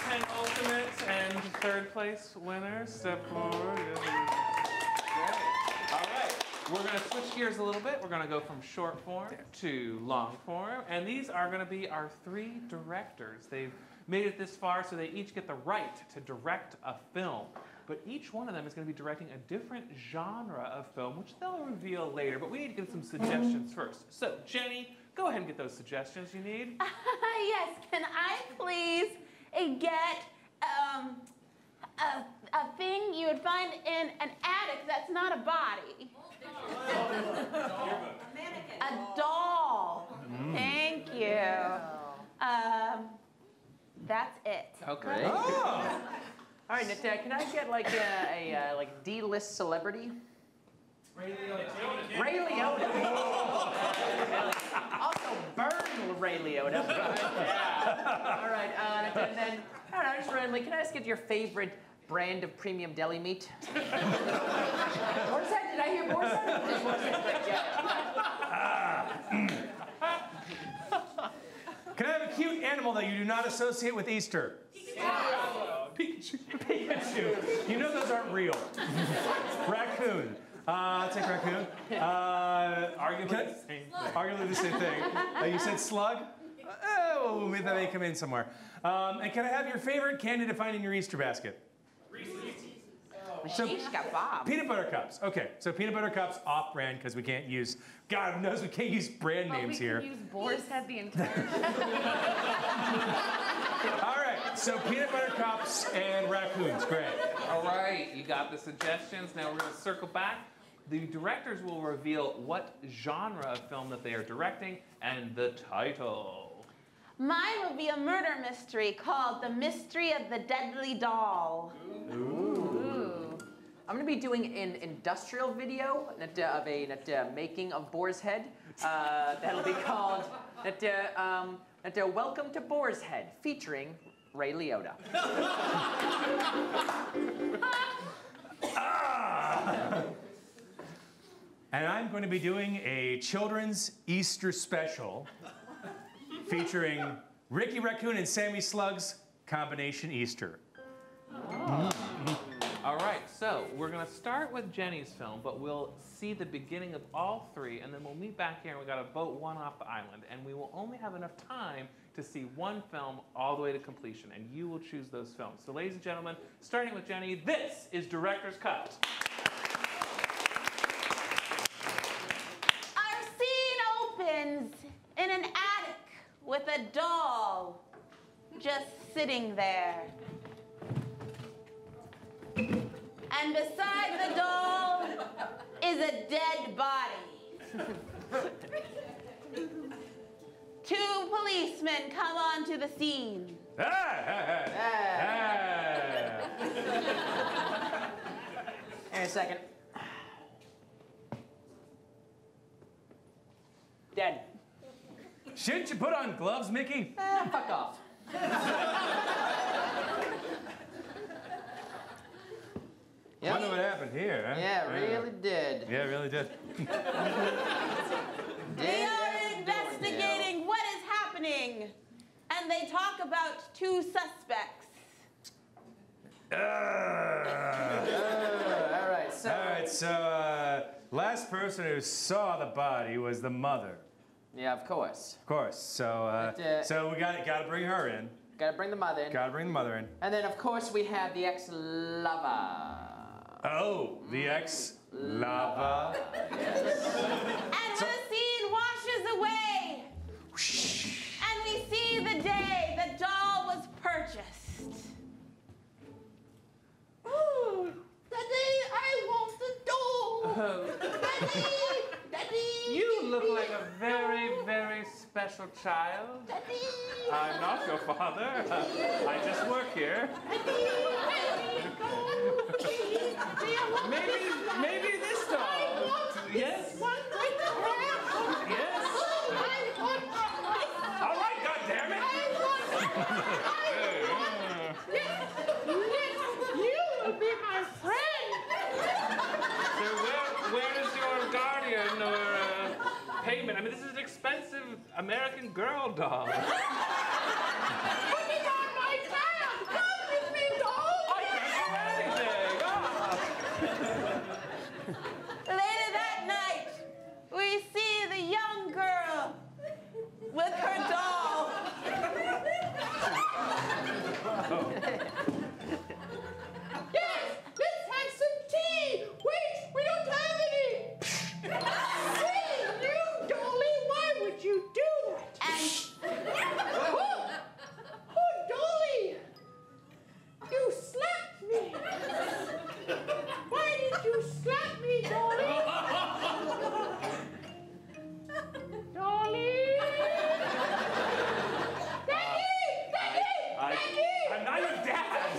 penultimate and third place winner step forward. Great. All right, we're going to switch gears a little bit. We're going to go from short form to long form. And these are going to be our 3 directors. They've made it this far, so they each get the right to direct a film. But each one of them is going to be directing a different genre of film, which they'll reveal later. But we need to get some suggestions first. So, Jenny, go ahead and get those suggestions you need. Yes, can I please get a thing you would find in an attic that's not a body? A doll. Thank you. That's it. Okay. Oh. All right, can I get like a like D-list celebrity? Ray Liotta. Ray Liotta. Also, burn Ray Liotta. Yeah. All right, and then I don't know, just randomly, can I just get your favorite brand of premium deli meat? Boar's Head? Did I hear Boar's Head? Boar's Head. Can I have a cute animal that you do not associate with Easter? Pikachu. Pikachu. You know those aren't real. Raccoon. I'll take raccoon. Arguably the same thing. You said slug? Oh, maybe that may come in somewhere. And can I have your favorite candy to find in your Easter basket? So, got Bob. Peanut butter cups. Okay, so peanut butter cups off-brand because we can't use, God knows we can't use brand names here. We can use Boar's Head the entire All right, so peanut butter cups and raccoons. Great. All right, you got the suggestions. Now we're going to circle back. The directors will reveal what genre of film that they are directing and the title. Mine will be a murder mystery called The Mystery of the Deadly Doll. Ooh. I'm going to be doing an industrial video of a making of Boar's Head. That'll be called Welcome to Boar's Head, featuring Ray Liotta. And I'm going to be doing a children's Easter special featuring Ricky Raccoon and Sammy Slug's combination Easter. Oh. All right, so we're going to start with Jenny's film, but we'll see the beginning of all 3, and then we'll meet back here, and we've got to vote one off the island, and we will only have enough time to see one film all the way to completion, and you will choose those films. So, ladies and gentlemen, starting with Jenny, this is Director's Cut. Our scene opens in an attic with a doll just sitting there. And beside the doll is a dead body. 2 policemen come onto the scene. In a second. Dead. Shouldn't you put on gloves, Mickey? Fuck off. I wonder what happened here, huh? Yeah, really did. Yeah, it really did. They are investigating what is happening, and they talk about 2 suspects. All right, so last person who saw the body was the mother. Yeah, of course. Of course. So, so we got to bring her in. Got to bring the mother in. Got to bring the mother in. And then, of course, we have the ex-lover. Oh, the ex-lover. Yes. And the scene washes away. And we see the day the doll was purchased. Ooh, the Daddy! You look like a very, very special child. Daddy! I'm not your father. I just work here. Maybe this doll. Yes? Yes? All right, goddammit! You will be my friend. So where is your guardian or payment? I mean, this is an expensive American Girl doll. Put it on my tab. Come with me, doll. I can't do anything. Later that night, we see the young girl with her doll. Yes, let's have some tea. Wait, we don't have any. Hey, you, Dolly, why would you do that? Oh, Dolly, you slapped me. Why did you slap me, Dolly? Dolly? Daddy! I'm not your dad.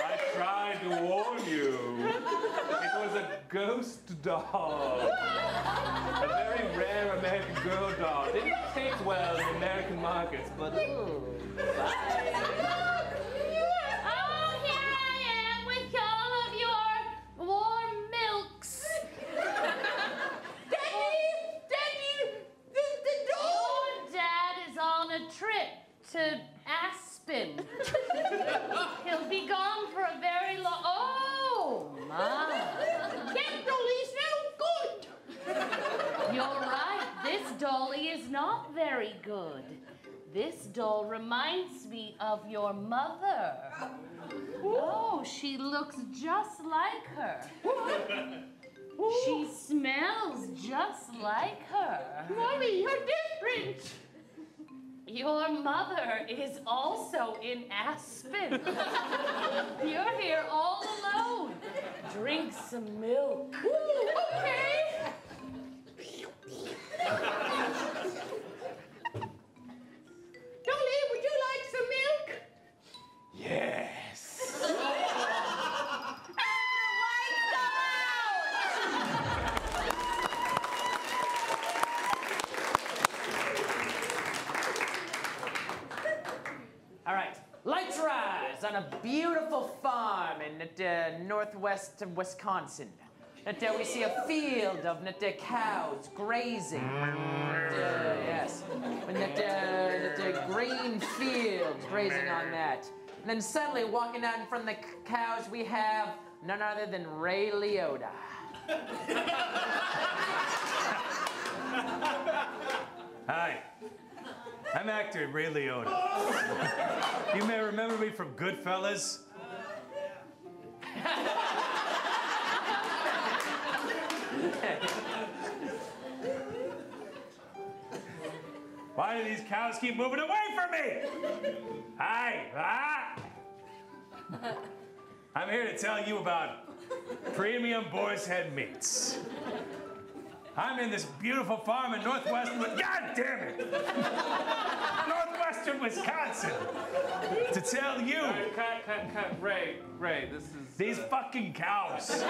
I tried to warn you. It was a ghost doll. A very rare American Girl doll. Didn't take well in American markets, but Oh, here I am with all of your warm milks. Daddy, the doll. Your dad is on a trip to Aspen. He'll be gone for a very long. Oh my! That dolly's no good. You're right. This dolly is not very good. This doll reminds me of your mother. Oh, she looks just like her. She smells just like her. Mommy, you're different. Your mother is also in Aspen. You're here all alone. Drink some milk. Okay. Dolly, would you like some milk? yes. All right, lights rise on a beautiful farm in northwest of Wisconsin. We see a field of cows grazing. Yes, and green fields grazing on that. And then suddenly, walking out in front of the cows, we have none other than Ray Liotta. Hi, I'm actor Ray Liotta. You may remember me from Goodfellas. Why do these cows keep moving away from me? Hi. I'm here to tell you about premium boar's head meats. I'm in this beautiful farm in northwestern, God damn it! Northwestern Wisconsin. To tell you. Cut. Ray, this is... These fucking cows.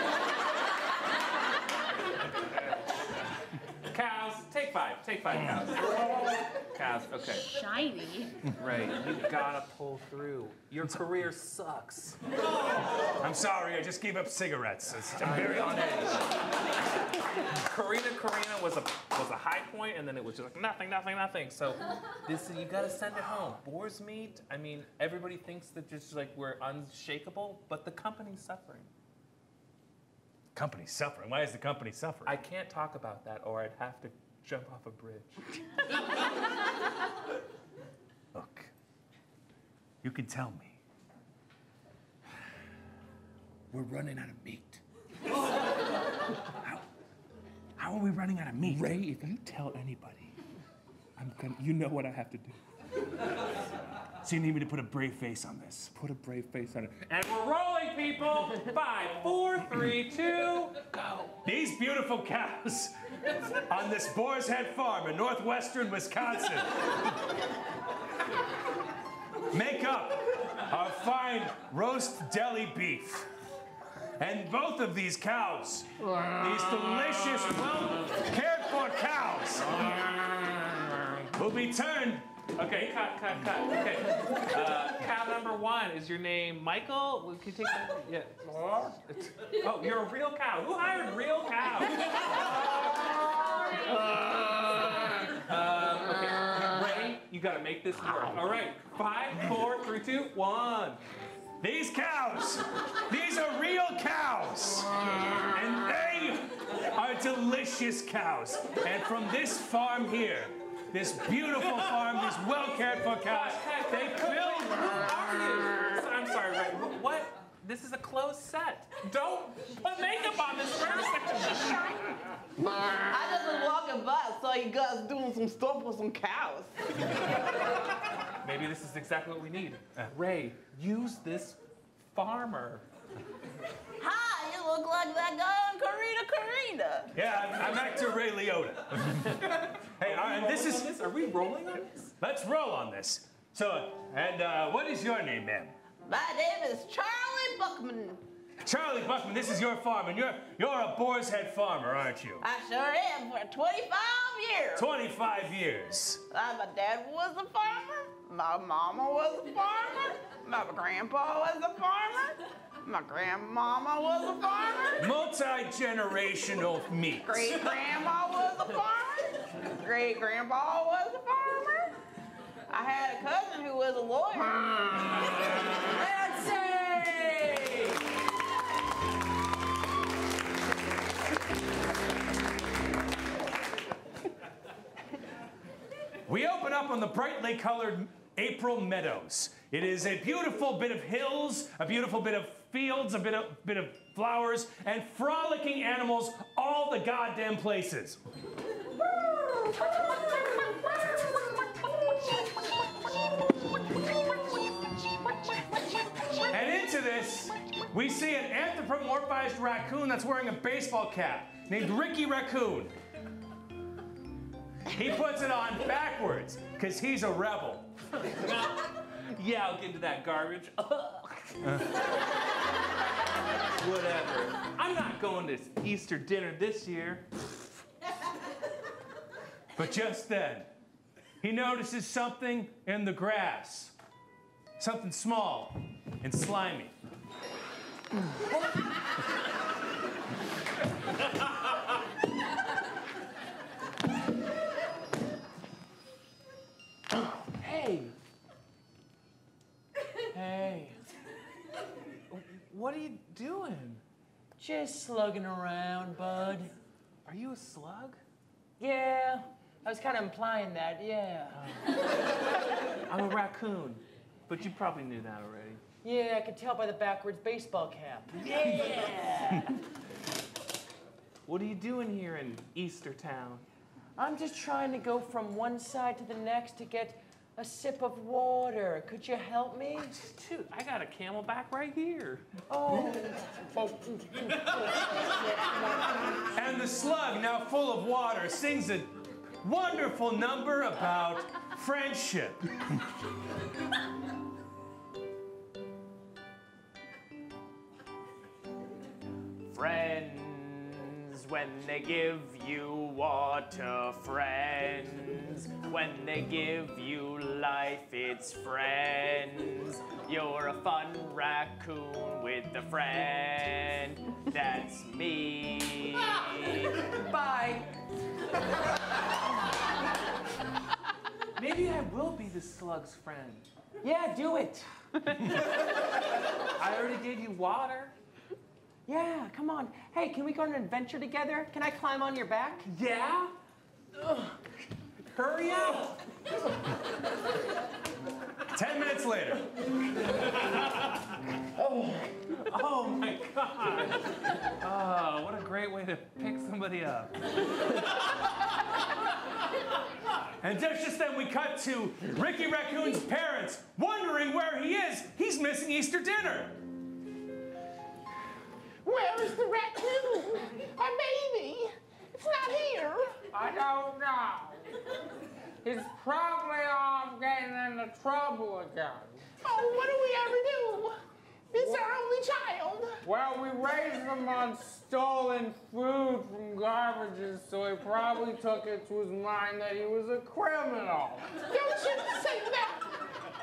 Cows, take five cows. Cows, okay. Shiny. Ray, you gotta pull through. Your career sucks. I'm sorry, I just gave up cigarettes. I'm very on edge. Karina was a high point, and then it was just like nothing. So this, you gotta send it home. Boar's meat, I mean, everybody thinks that just like we're unshakable, but the company's suffering. Company's suffering? Why is the company suffering? I can't talk about that, or I'd have to jump off a bridge. Look, you can tell me. We're running out of meat. How are we running out of meat? Ray, if you tell anybody, you know what I have to do. So you need me to put a brave face on this? Put a brave face on it. And we're rolling people. 5, 4, 3, 2, go. These beautiful cows on this Boar's Head farm in northwestern Wisconsin make up our fine roast deli beef. And both of these cows, these delicious, well-cared-for cows, will be turned. Okay, cut. Okay. Cow number 1, is your name Michael? Can you take that? Yeah. Oh, you're a real cow. Who hired real cows? Okay, Ray, you gotta make this work. All right, 5, 4, 3, 2, 1. These cows, these are real cows, and they are delicious cows. And from this farm here, this beautiful farm, these well-cared-for cows, they build. Who are you? I'm sorry, Ray. What? This is a closed set. Don't put makeup on this person. I just was walking by, saw you guys doing some stuff with some cows. Maybe this is exactly what we need. Ray, use this farmer. Hi, you look like that guy on Karina. Yeah, I'm actor Ray Liotta. Hey, and this is. Are we rolling on this? Let's roll on this. So, and what is your name, ma'am? My name is Charlie Buckman. Charlie Buckman, this is your farm, and you're a Boar's Head farmer, aren't you? I sure am, for 25 years. 25 years. My dad was a farmer. My mama was a farmer. My grandpa was a farmer. My grandmama was a farmer. Multi-generational meat. Great-grandma was a farmer. Great-grandpa was a farmer. I had a cousin who was a lawyer. Nancy! We open up on the brightly colored April meadows. It is a beautiful bit of hills, a beautiful bit of fields, a bit of flowers, and frolicking animals all the goddamn places. And into this, we see an anthropomorphized raccoon that's wearing a baseball cap named Ricky Raccoon. He puts it on backwards, because he's a rebel. Yeah, I'll get into that garbage. Whatever. I'm not going to Easter dinner this year. But just then, he notices something in the grass. Something small and slimy. Hey. Hey. What are you doing? Just slugging around, bud. Are you a slug? Yeah, I was kind of implying that, yeah. I'm a raccoon, but you probably knew that already. Yeah, I could tell by the backwards baseball cap. Yeah! What are you doing here in Easter Town? I'm just trying to go from one side to the next to get a sip of water. Could you help me? Dude, I got a camelback right here. Oh. And the slug, now full of water, sings a wonderful number about friendship. Friends, when they give you water, friends, when they give you life, it's friends. You're a fun raccoon with a friend, that's me. Bye. Maybe I will be the slug's friend. Yeah, do it. I already gave you water. Yeah, come on. Hey, can we go on an adventure together? Can I climb on your back? Yeah? Ugh. Hurry up. 10 minutes later. Oh my God. Oh, what a great way to pick somebody up. And just then we cut to Ricky Raccoon's parents wondering where he is. He's missing Easter dinner. Where is the raccoon? A baby. It's not here. I don't know. He's probably off getting into trouble again. Oh, what do we ever do? It's our only child. Well, we raised him on stolen food from garbages, so he probably took it to his mind that he was a criminal. Don't you say that.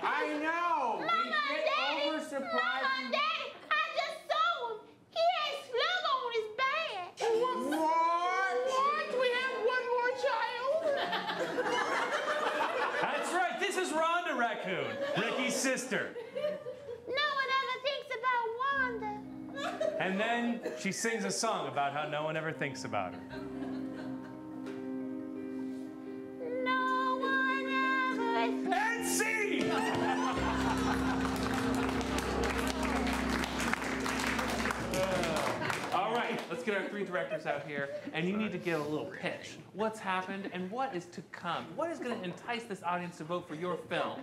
I know. Mama and Daddy, Mama and Daddy, I just saw him. He had slug on his back. What? We have one more child. That's right, this is Rhonda Raccoon, Ricky's sister. No one ever thinks about Wanda. And then she sings a song about how no one ever thinks about her. No one ever. And scene! All right, let's get our 3 directors out here, and you need to give a little pitch. What's happened and what is to come? What is going to entice this audience to vote for your film?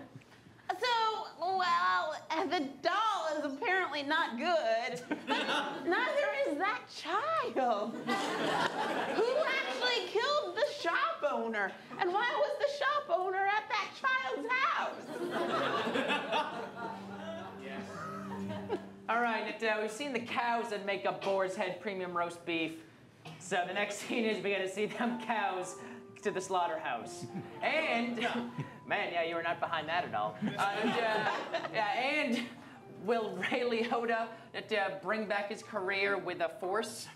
So, well, the doll is apparently not good, but neither is that child. Who actually killed the shop owner? And why was the shop owner at that child's house? All right, we've seen the cows that make up Boar's Head premium roast beef. So the next scene is we gotta see them cows to the slaughterhouse. And, man, yeah, you were not behind that at all. And will Ray Liotta bring back his career with a force?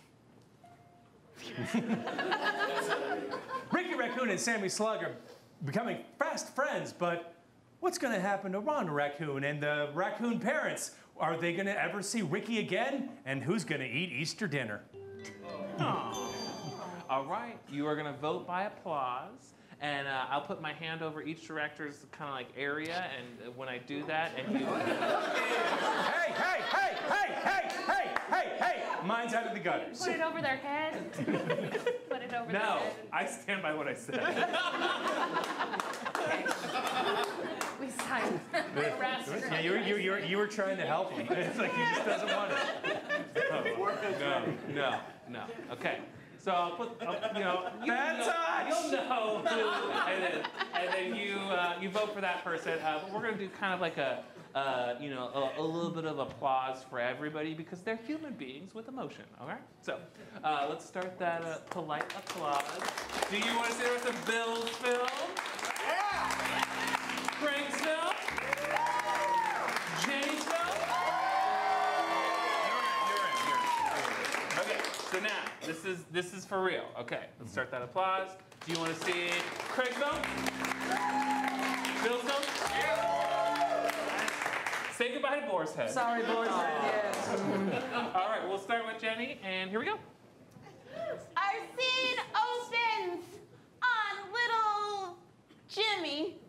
Ricky Raccoon and Sammy Slug are becoming fast friends, but what's going to happen to Ron Raccoon and the raccoon parents? Are they going to ever see Ricky again? And who's going to eat Easter dinner? All right, you are going to vote by applause. And I'll put my hand over each director's kind of like area, and when I do that, and you... Hey! Mine's out of the gutters. Put it over their head. Put it over their No, head. I stand by what I said. We signed. Yeah, you were trying to help him. It's like he just doesn't want it. No. Okay. So I'll put, you'll know who, and then you vote for that person. But we're gonna do kind of like a little bit of applause for everybody because they're human beings with emotion. All right. So let's start that polite applause. Do you want to see the rest of Bill's film? Yeah. Frank's film? Jenny's film? Okay, so now, this is for real. Okay, let's start that applause. Do you want to see Craig's film? Bill's film? Yeah. Say goodbye to Boar's Head. Sorry, Boar's Head, yes. All right, we'll start with Jenny, and here we go. Our scene opens on little Jimmy,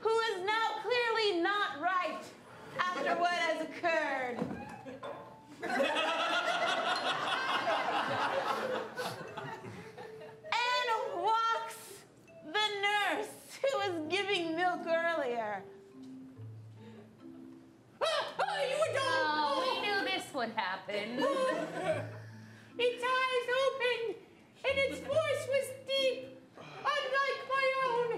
who is now clearly not right after what has occurred. And walks the nurse who was giving milk earlier. Oh, we knew this would happen. Its eyes opened, and its voice was deep, unlike my own.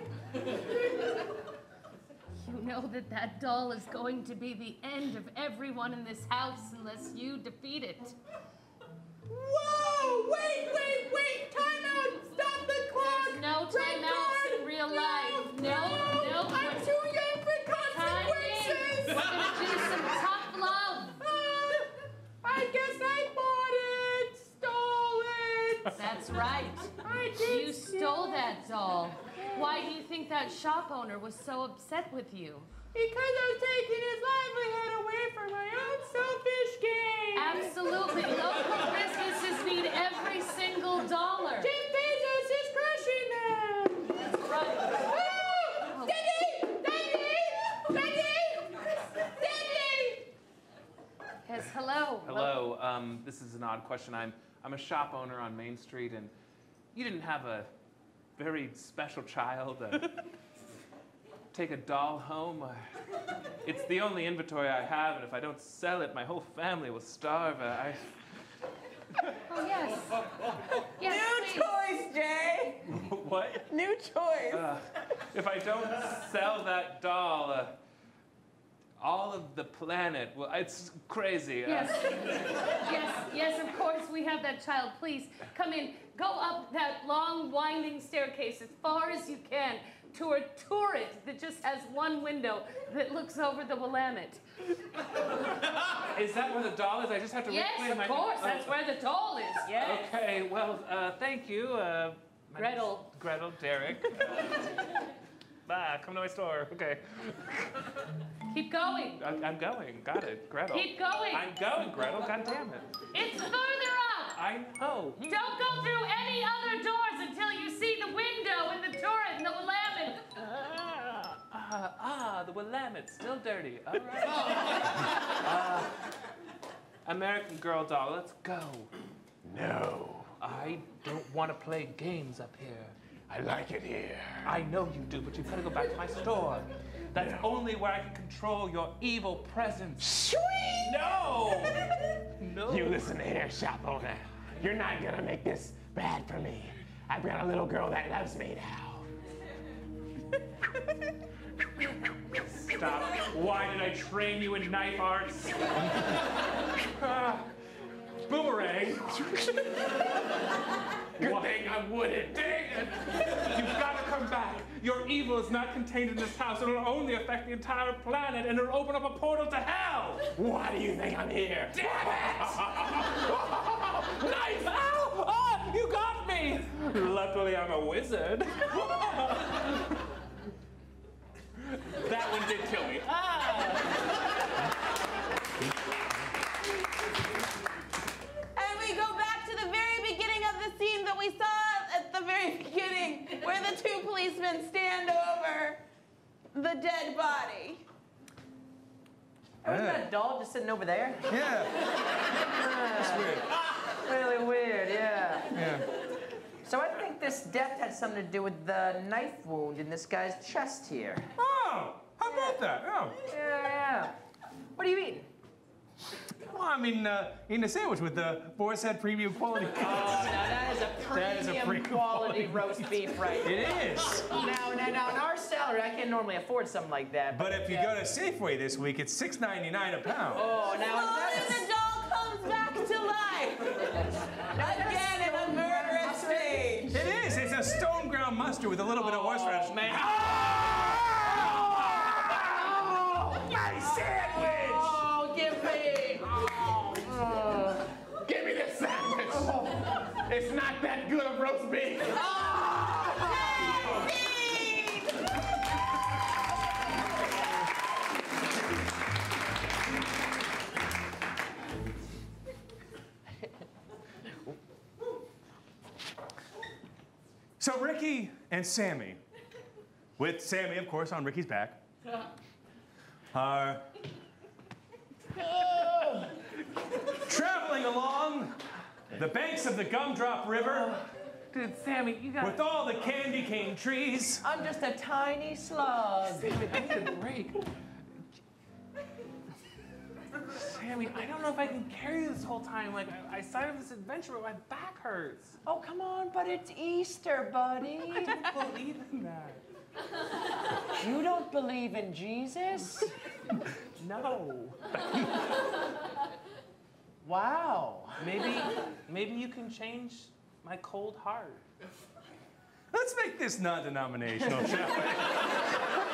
You know that doll is going to be the end of everyone in this house unless you defeat it. Whoa! Wait! Time out! Stop the clock! There's no time outs in real life. No. I'm too young for consequences! We're gonna do some tough love. I guess I bought it! Stole it! That's right. I did. You stole that doll. Why do you think that shop owner was so upset with you? Because I was taking his livelihood away for my own selfish gain! Absolutely. Local businesses need every single dollar. Jeff Bezos is crushing them! That's right. Oh. Daddy! Yes, hello. Hello. This is an odd question. I'm a shop owner on Main Street, and you didn't have a very special child, a take a doll home. It's the only inventory I have, and if I don't sell it, my whole family will starve. Oh, yes. Yes, New please. choice, Jay. What? New choice. If I don't sell that doll, all of the planet, well, it's crazy. Yes. Yes, of course, we have that child. Please, come in. Go up that long, winding staircase as far as you can to a turret that just has one window that looks over the Willamette. Is that where the doll is? I just have to Yes, reclaim of my... course, that's where the doll is, yes. Okay, well, thank you. My Gretel. name's Gretel, Derek. Come to my store. Okay. Keep going. I'm going. Got it, Gretel. Keep going. I'm going, Gretel. God damn it. It's further up. I know. Don't go through any other doors until you see the window and the turret and the Willamette. The Willamette, still dirty. All right. American Girl doll, let's go. No. I don't want to play games up here. I like it here. I know you do, but you've got to go back to my store. That's only where I can control your evil presence. Sweet! No! No. You listen here, Chapeau. You're not gonna make this bad for me. I've got a little girl that loves me now. Stop. Why did I train you in knife arts? Boomerang. Good thing I wouldn't. Dang it! You've got to come back. Your evil is not contained in this house. It'll only affect the entire planet, and it'll open up a portal to hell. Why do you think I'm here? Damn it! Knife! Ow! Oh, you got me! Luckily, I'm a wizard. That one did kill me. And we go back to the very beginning of the scene that we saw at the very beginning, where the two policemen stand over the dead body. Wasn't that doll just sitting over there? Yeah. That's weird. Really weird, yeah. Yeah. So I think this death has something to do with the knife wound in this guy's chest here. Oh, how about that? Oh. Yeah. What are you eating? Well, I mean, eating a sandwich with the Boar's Head premium quality. Oh, now that is a premium quality roast beef right there. It is. Now, in our salary, I can't normally afford something like that. But if you go to Safeway this week, it's $6.99 a pound. Oh, now Slowly the doll comes back to life. Again in a murderous rage. It is. It's a stone ground mustard with a little bit of horseradish. Man. My sandwich! Oh, give me. Give me this sandwich! It's not that good of roast beef! So Ricky and Sammy, with Sammy, of course, on Ricky's back, are traveling along the banks of the Gumdrop River. Dude, Sammy, you got with all the candy cane trees. I'm just a tiny slug. Sammy, give me a break. Sammy, I don't know if I can carry you this whole time. Like, I signed up this adventure, but my back hurts. Oh, come on, but it's Easter, buddy. I don't believe in that. You don't believe in Jesus? No. Wow. Maybe you can change my cold heart. Let's make this non-denominational, shall we?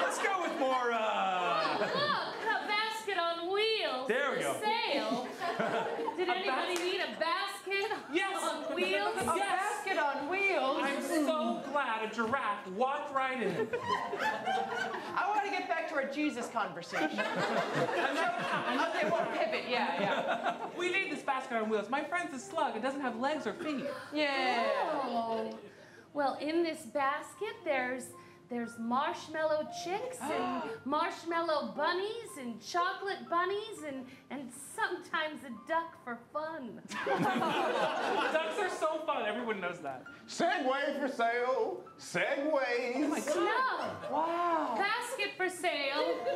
Let's go with more, Look, a basket on wheels. There we go. For sale. Did anybody need a basket on wheels? A basket on wheels? I'm so glad a giraffe walked right in. I want to get back to our Jesus conversation. Okay, we'll pivot. Yeah. We need this basket on wheels. My friend's a slug. It doesn't have legs or feet. Yeah. Oh. Well, in this basket, there's marshmallow chicks and marshmallow bunnies and chocolate bunnies and sometimes a duck for fun. Ducks are so fun. Everyone knows that. Segway for sale. Segways. No. Wow. Basket for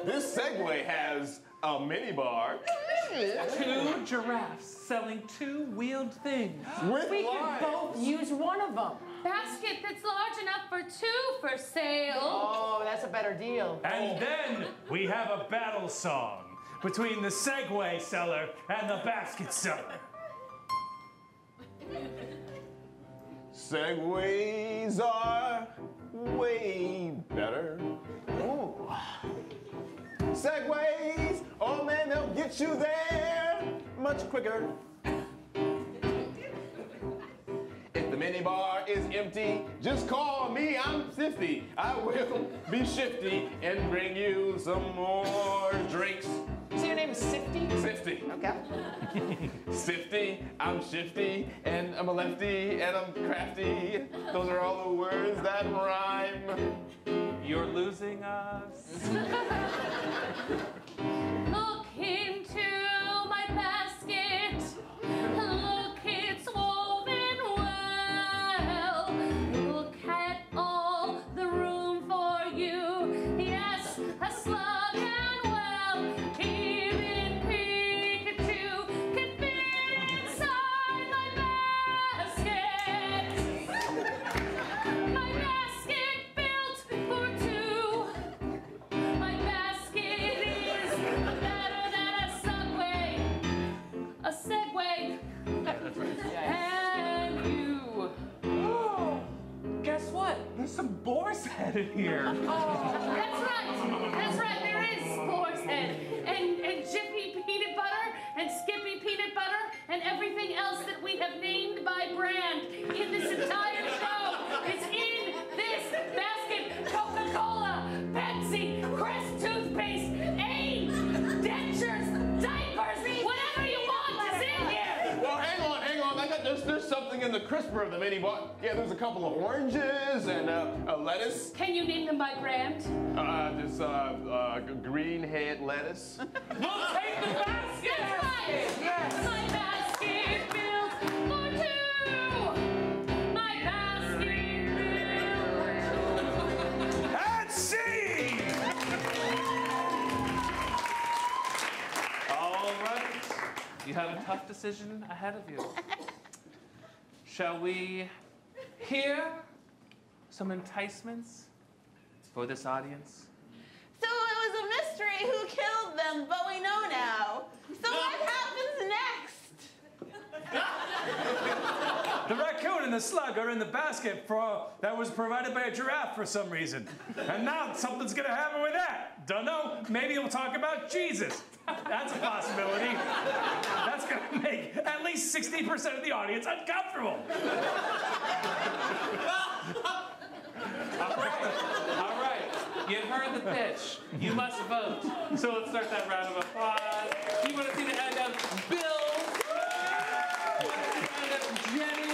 This Segway has a mini bar. 2 giraffes selling 2-wheeled things. We could both use one of them. Basket that's large enough for 2 for sale. Oh, that's a better deal. And then we have a battle song between the Segway seller and the basket seller. Segways are way better. Ooh. Segways, oh man, they'll get you there much quicker. If the minibar is empty, just call me, I'm 50. I will be shifty and bring you some more drinks. So your name's Sifty? Sifty. Okay. Sifty, I'm shifty, and I'm a lefty, and I'm crafty. Those are all the words that rhyme. You're losing us. Look into my basket. Look, it's woven well. Look at all the room for you. Yes, a slug and well. Even Pikachu can fit inside my basket. My basket built for 2. My basket is better than a Segway. A Segway. And you. Oh, guess what? There's some boar's head in here. That's right. That's right. There is Boar's Head and Jiffy peanut butter and Skippy peanut butter and everything else that we have named by brand in this entire show. It's in this basket. Coca-Cola, Pepsi, Crest toothpaste, Aid, dentures, diapers, whatever you want is in here. Well, hang on. There's something in the crisper of the mini bar. Yeah, there's a couple of oranges and a lettuce. Can you name them by brand? There's green head lettuce. We'll take the basket! That's right! Yes. My basket built for 2! My basket built for 2! And scene! All right. You have a tough decision ahead of you. Shall we hear some enticements for this audience? So it was a mystery who killed them, but we know now. So what happens next? The raccoon and the slug are in the basket that was provided by a giraffe for some reason. And now something's gonna happen with that. Don't know, maybe we'll talk about Jesus. That's a possibility. That's gonna make at least 60% of the audience uncomfortable. All right. You've heard the pitch. You must vote. So let's start that round of applause. You want to see the end of Bill? You want to see the end of Jenny?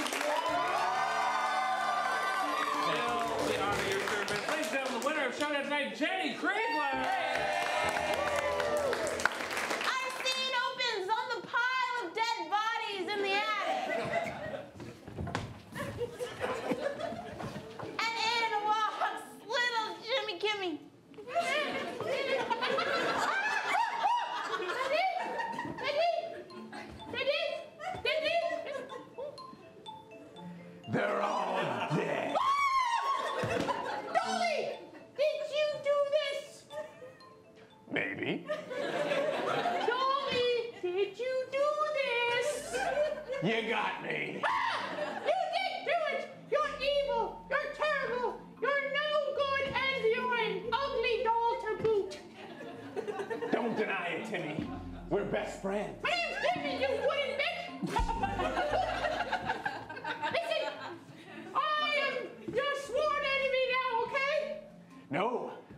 Bill, we honor your service. Ladies and gentlemen, the winner of Showdown tonight, Jenny Crigar. I've seen opens on the pile of dead bodies in the attic. And in walks little Jimmy Kimmy. They're all dead. Dolly, did you do this? Maybe. Dolly, did you do this? You got me. You didn't do it! You're evil! You're terrible! You're no good and you're an ugly doll to boot! Don't deny it, Timmy. We're best friends. My name's Timmy, you wooden bitch! Listen, I am your sworn enemy now, okay? No,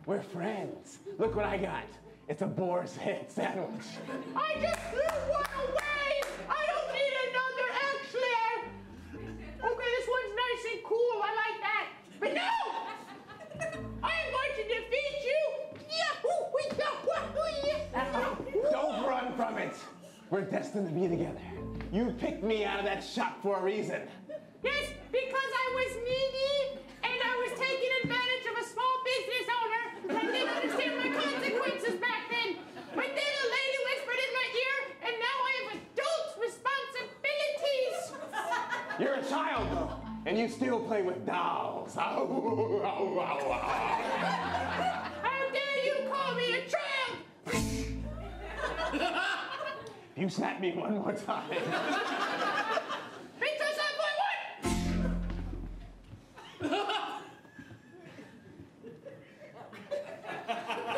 we're friends. Look what I got. It's a boar's head sandwich. I just threw one away! I don't need another, actually! Okay, this one's nice and cool, I like that. But no! I am going to defeat you! Don't run from it. We're destined to be together. You picked me out of that shop for a reason. Yes, because I was needy and I was taking advantage of a small business owner that didn't understand my consequences back and you still play with dolls. How dare you call me a child? You slap me one more time. Because I'm what?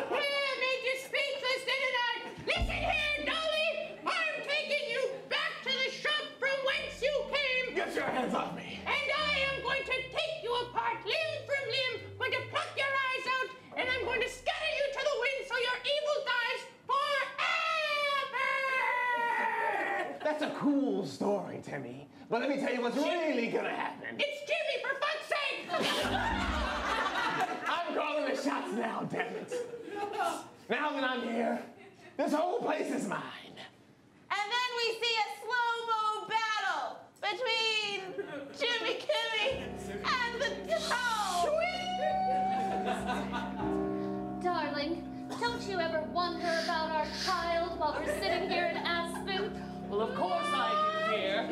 I made you speechless, didn't I? Listen here, Dolly. I'm taking you back to the shop from whence you came. Get your hands off me. And I am going to take you apart, limb from limb, going to pluck your eyes out, and I'm going to scatter you to the wind so your evil dies forever. That's a cool story, Timmy. But let me tell you what's really gonna happen. It's Jimmy, for fuck's sake! I'm calling the shots now, damn it. Now that I'm here, this whole place is mine. And then we see a slow-mo battle between Jimmy Kimmy and the doll. Darling, don't you ever wonder about our child while we're sitting here in Aspen? Well, of course I do, dear.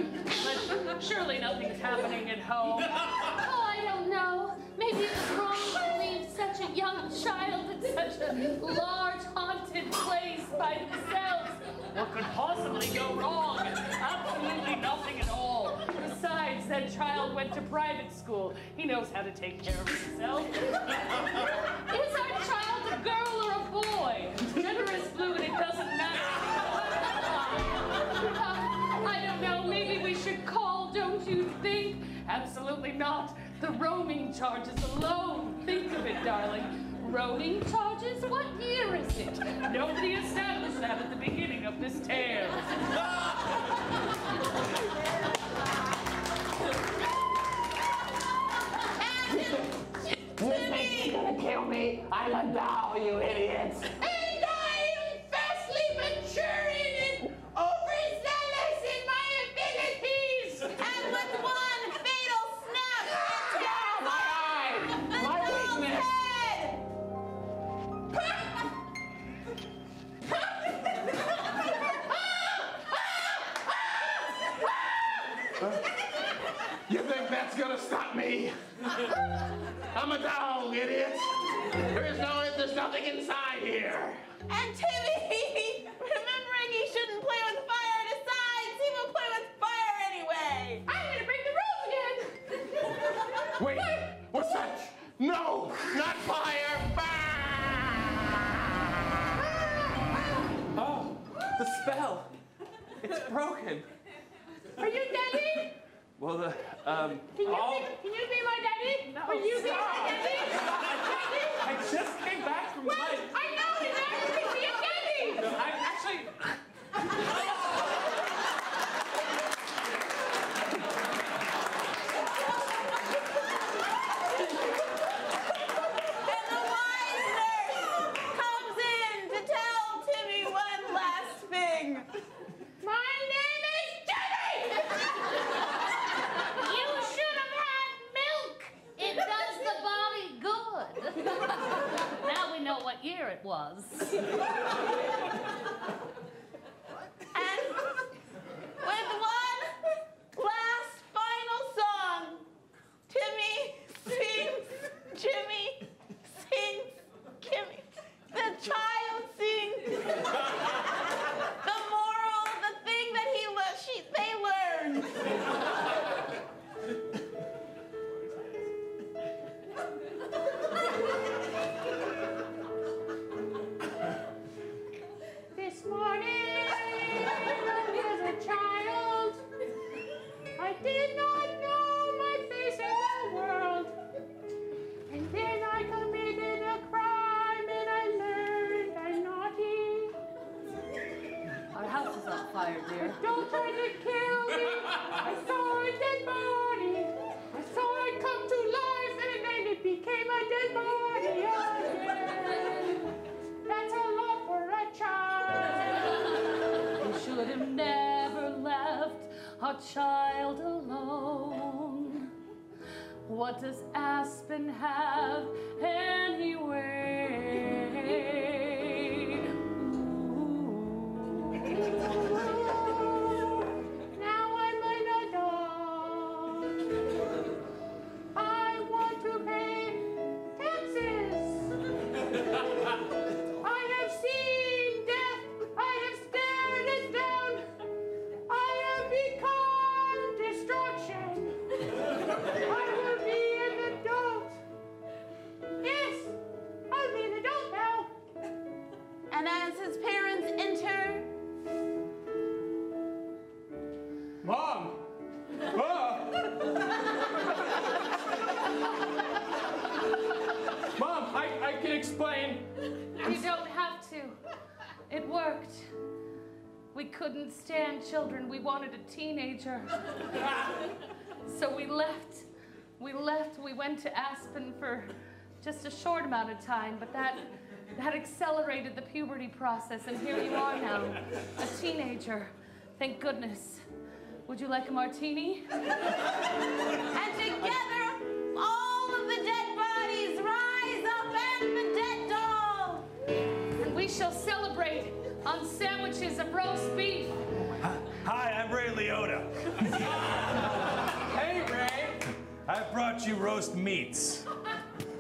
But surely nothing's happening at home. Oh, I don't know. Maybe it was wrong to leave such a young child in such a large haunted place by themselves. What could possibly go wrong? Absolutely nothing at all. Besides, that child went to private school. He knows how to take care of himself. Is our child a girl or a boy? Gender is fluid, it doesn't matter. I don't know, maybe we should call, don't you think? Absolutely not. The roaming charges alone. Think of it, darling. Roaming charges? What year is it? Nobody established that at the beginning of this tale. Timmy's gonna kill me. I'm a doll, you idiots. And I am fastly maturing and overzealous in my abilities. And with one fatal snap, My eye! My weakness! You think that's gonna stop me? I'm a doll, idiots. There's nothing inside here. And Timmy, remembering he shouldn't play with fire, decides he will play with fire anyway. I'm gonna break the rules again. Wait, what's that? No, not fire! Oh, the spell. It's broken. Are you daddy? Well, the, Can you be my daddy? No, Will you be stop. my daddy? Daddy? I just came back from Well, life. I know it now. You can be a daddy. No, I actually... And the wise nurse comes in to tell Timmy one last thing. My name is Jenny. You should have had milk. It does the body good. Now we know what year it was. And with one last final song, Timmy sings, Jimmy sings, Kimmy. The child sings. The moral, the thing that they learned. This morning, as a child, I did not know my face in the world. And then I committed a crime and I learned I'm naughty. Our house is on fire, dear. Don't try to kill me. I saw a dead body. I saw it come to life and then it became a dead body again. That's a lot for a child. You should have never left a child alone. What does Aspen have anyway? Now I'm an adult. And as his parents enter... Mom! Mom! Mom, I can explain. You don't have to. It worked. We couldn't stand children. We wanted a teenager. So we left. We went to Aspen for just a short amount of time, but that accelerated the puberty process, and here you are now, a teenager. Thank goodness. Would you like a martini? And together, all of the dead bodies rise up and the dead doll. And we shall celebrate on sandwiches of roast beef. Hi, I'm Ray Liotta. Hey, Ray. I brought you roast meats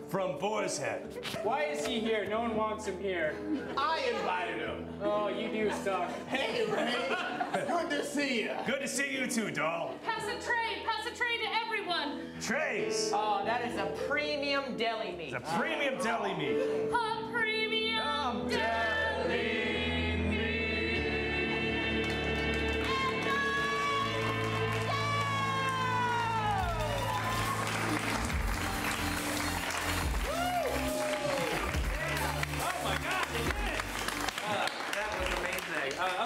from Boar's Head. Why is he here? No one wants him here. I invited him. Oh, you do suck. Hey, Ray. Good to see you. Good to see you too, doll. Pass a tray to everyone. Trays. Oh, that is a premium deli meat. It's a premium deli meat. A premium deli.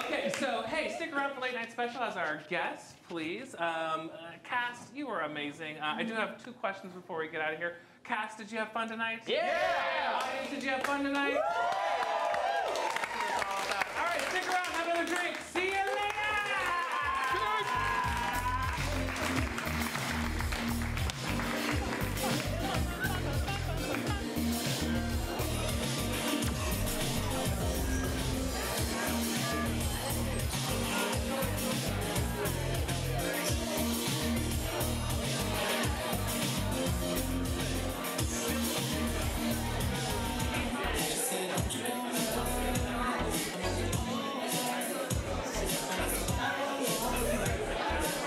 Okay, so hey, stick around for Late Night Special as our guest, please. Cass, you were amazing. I do have 2 questions before we get out of here. Cass, did you have fun tonight? Yeah! Audience, did you have fun tonight?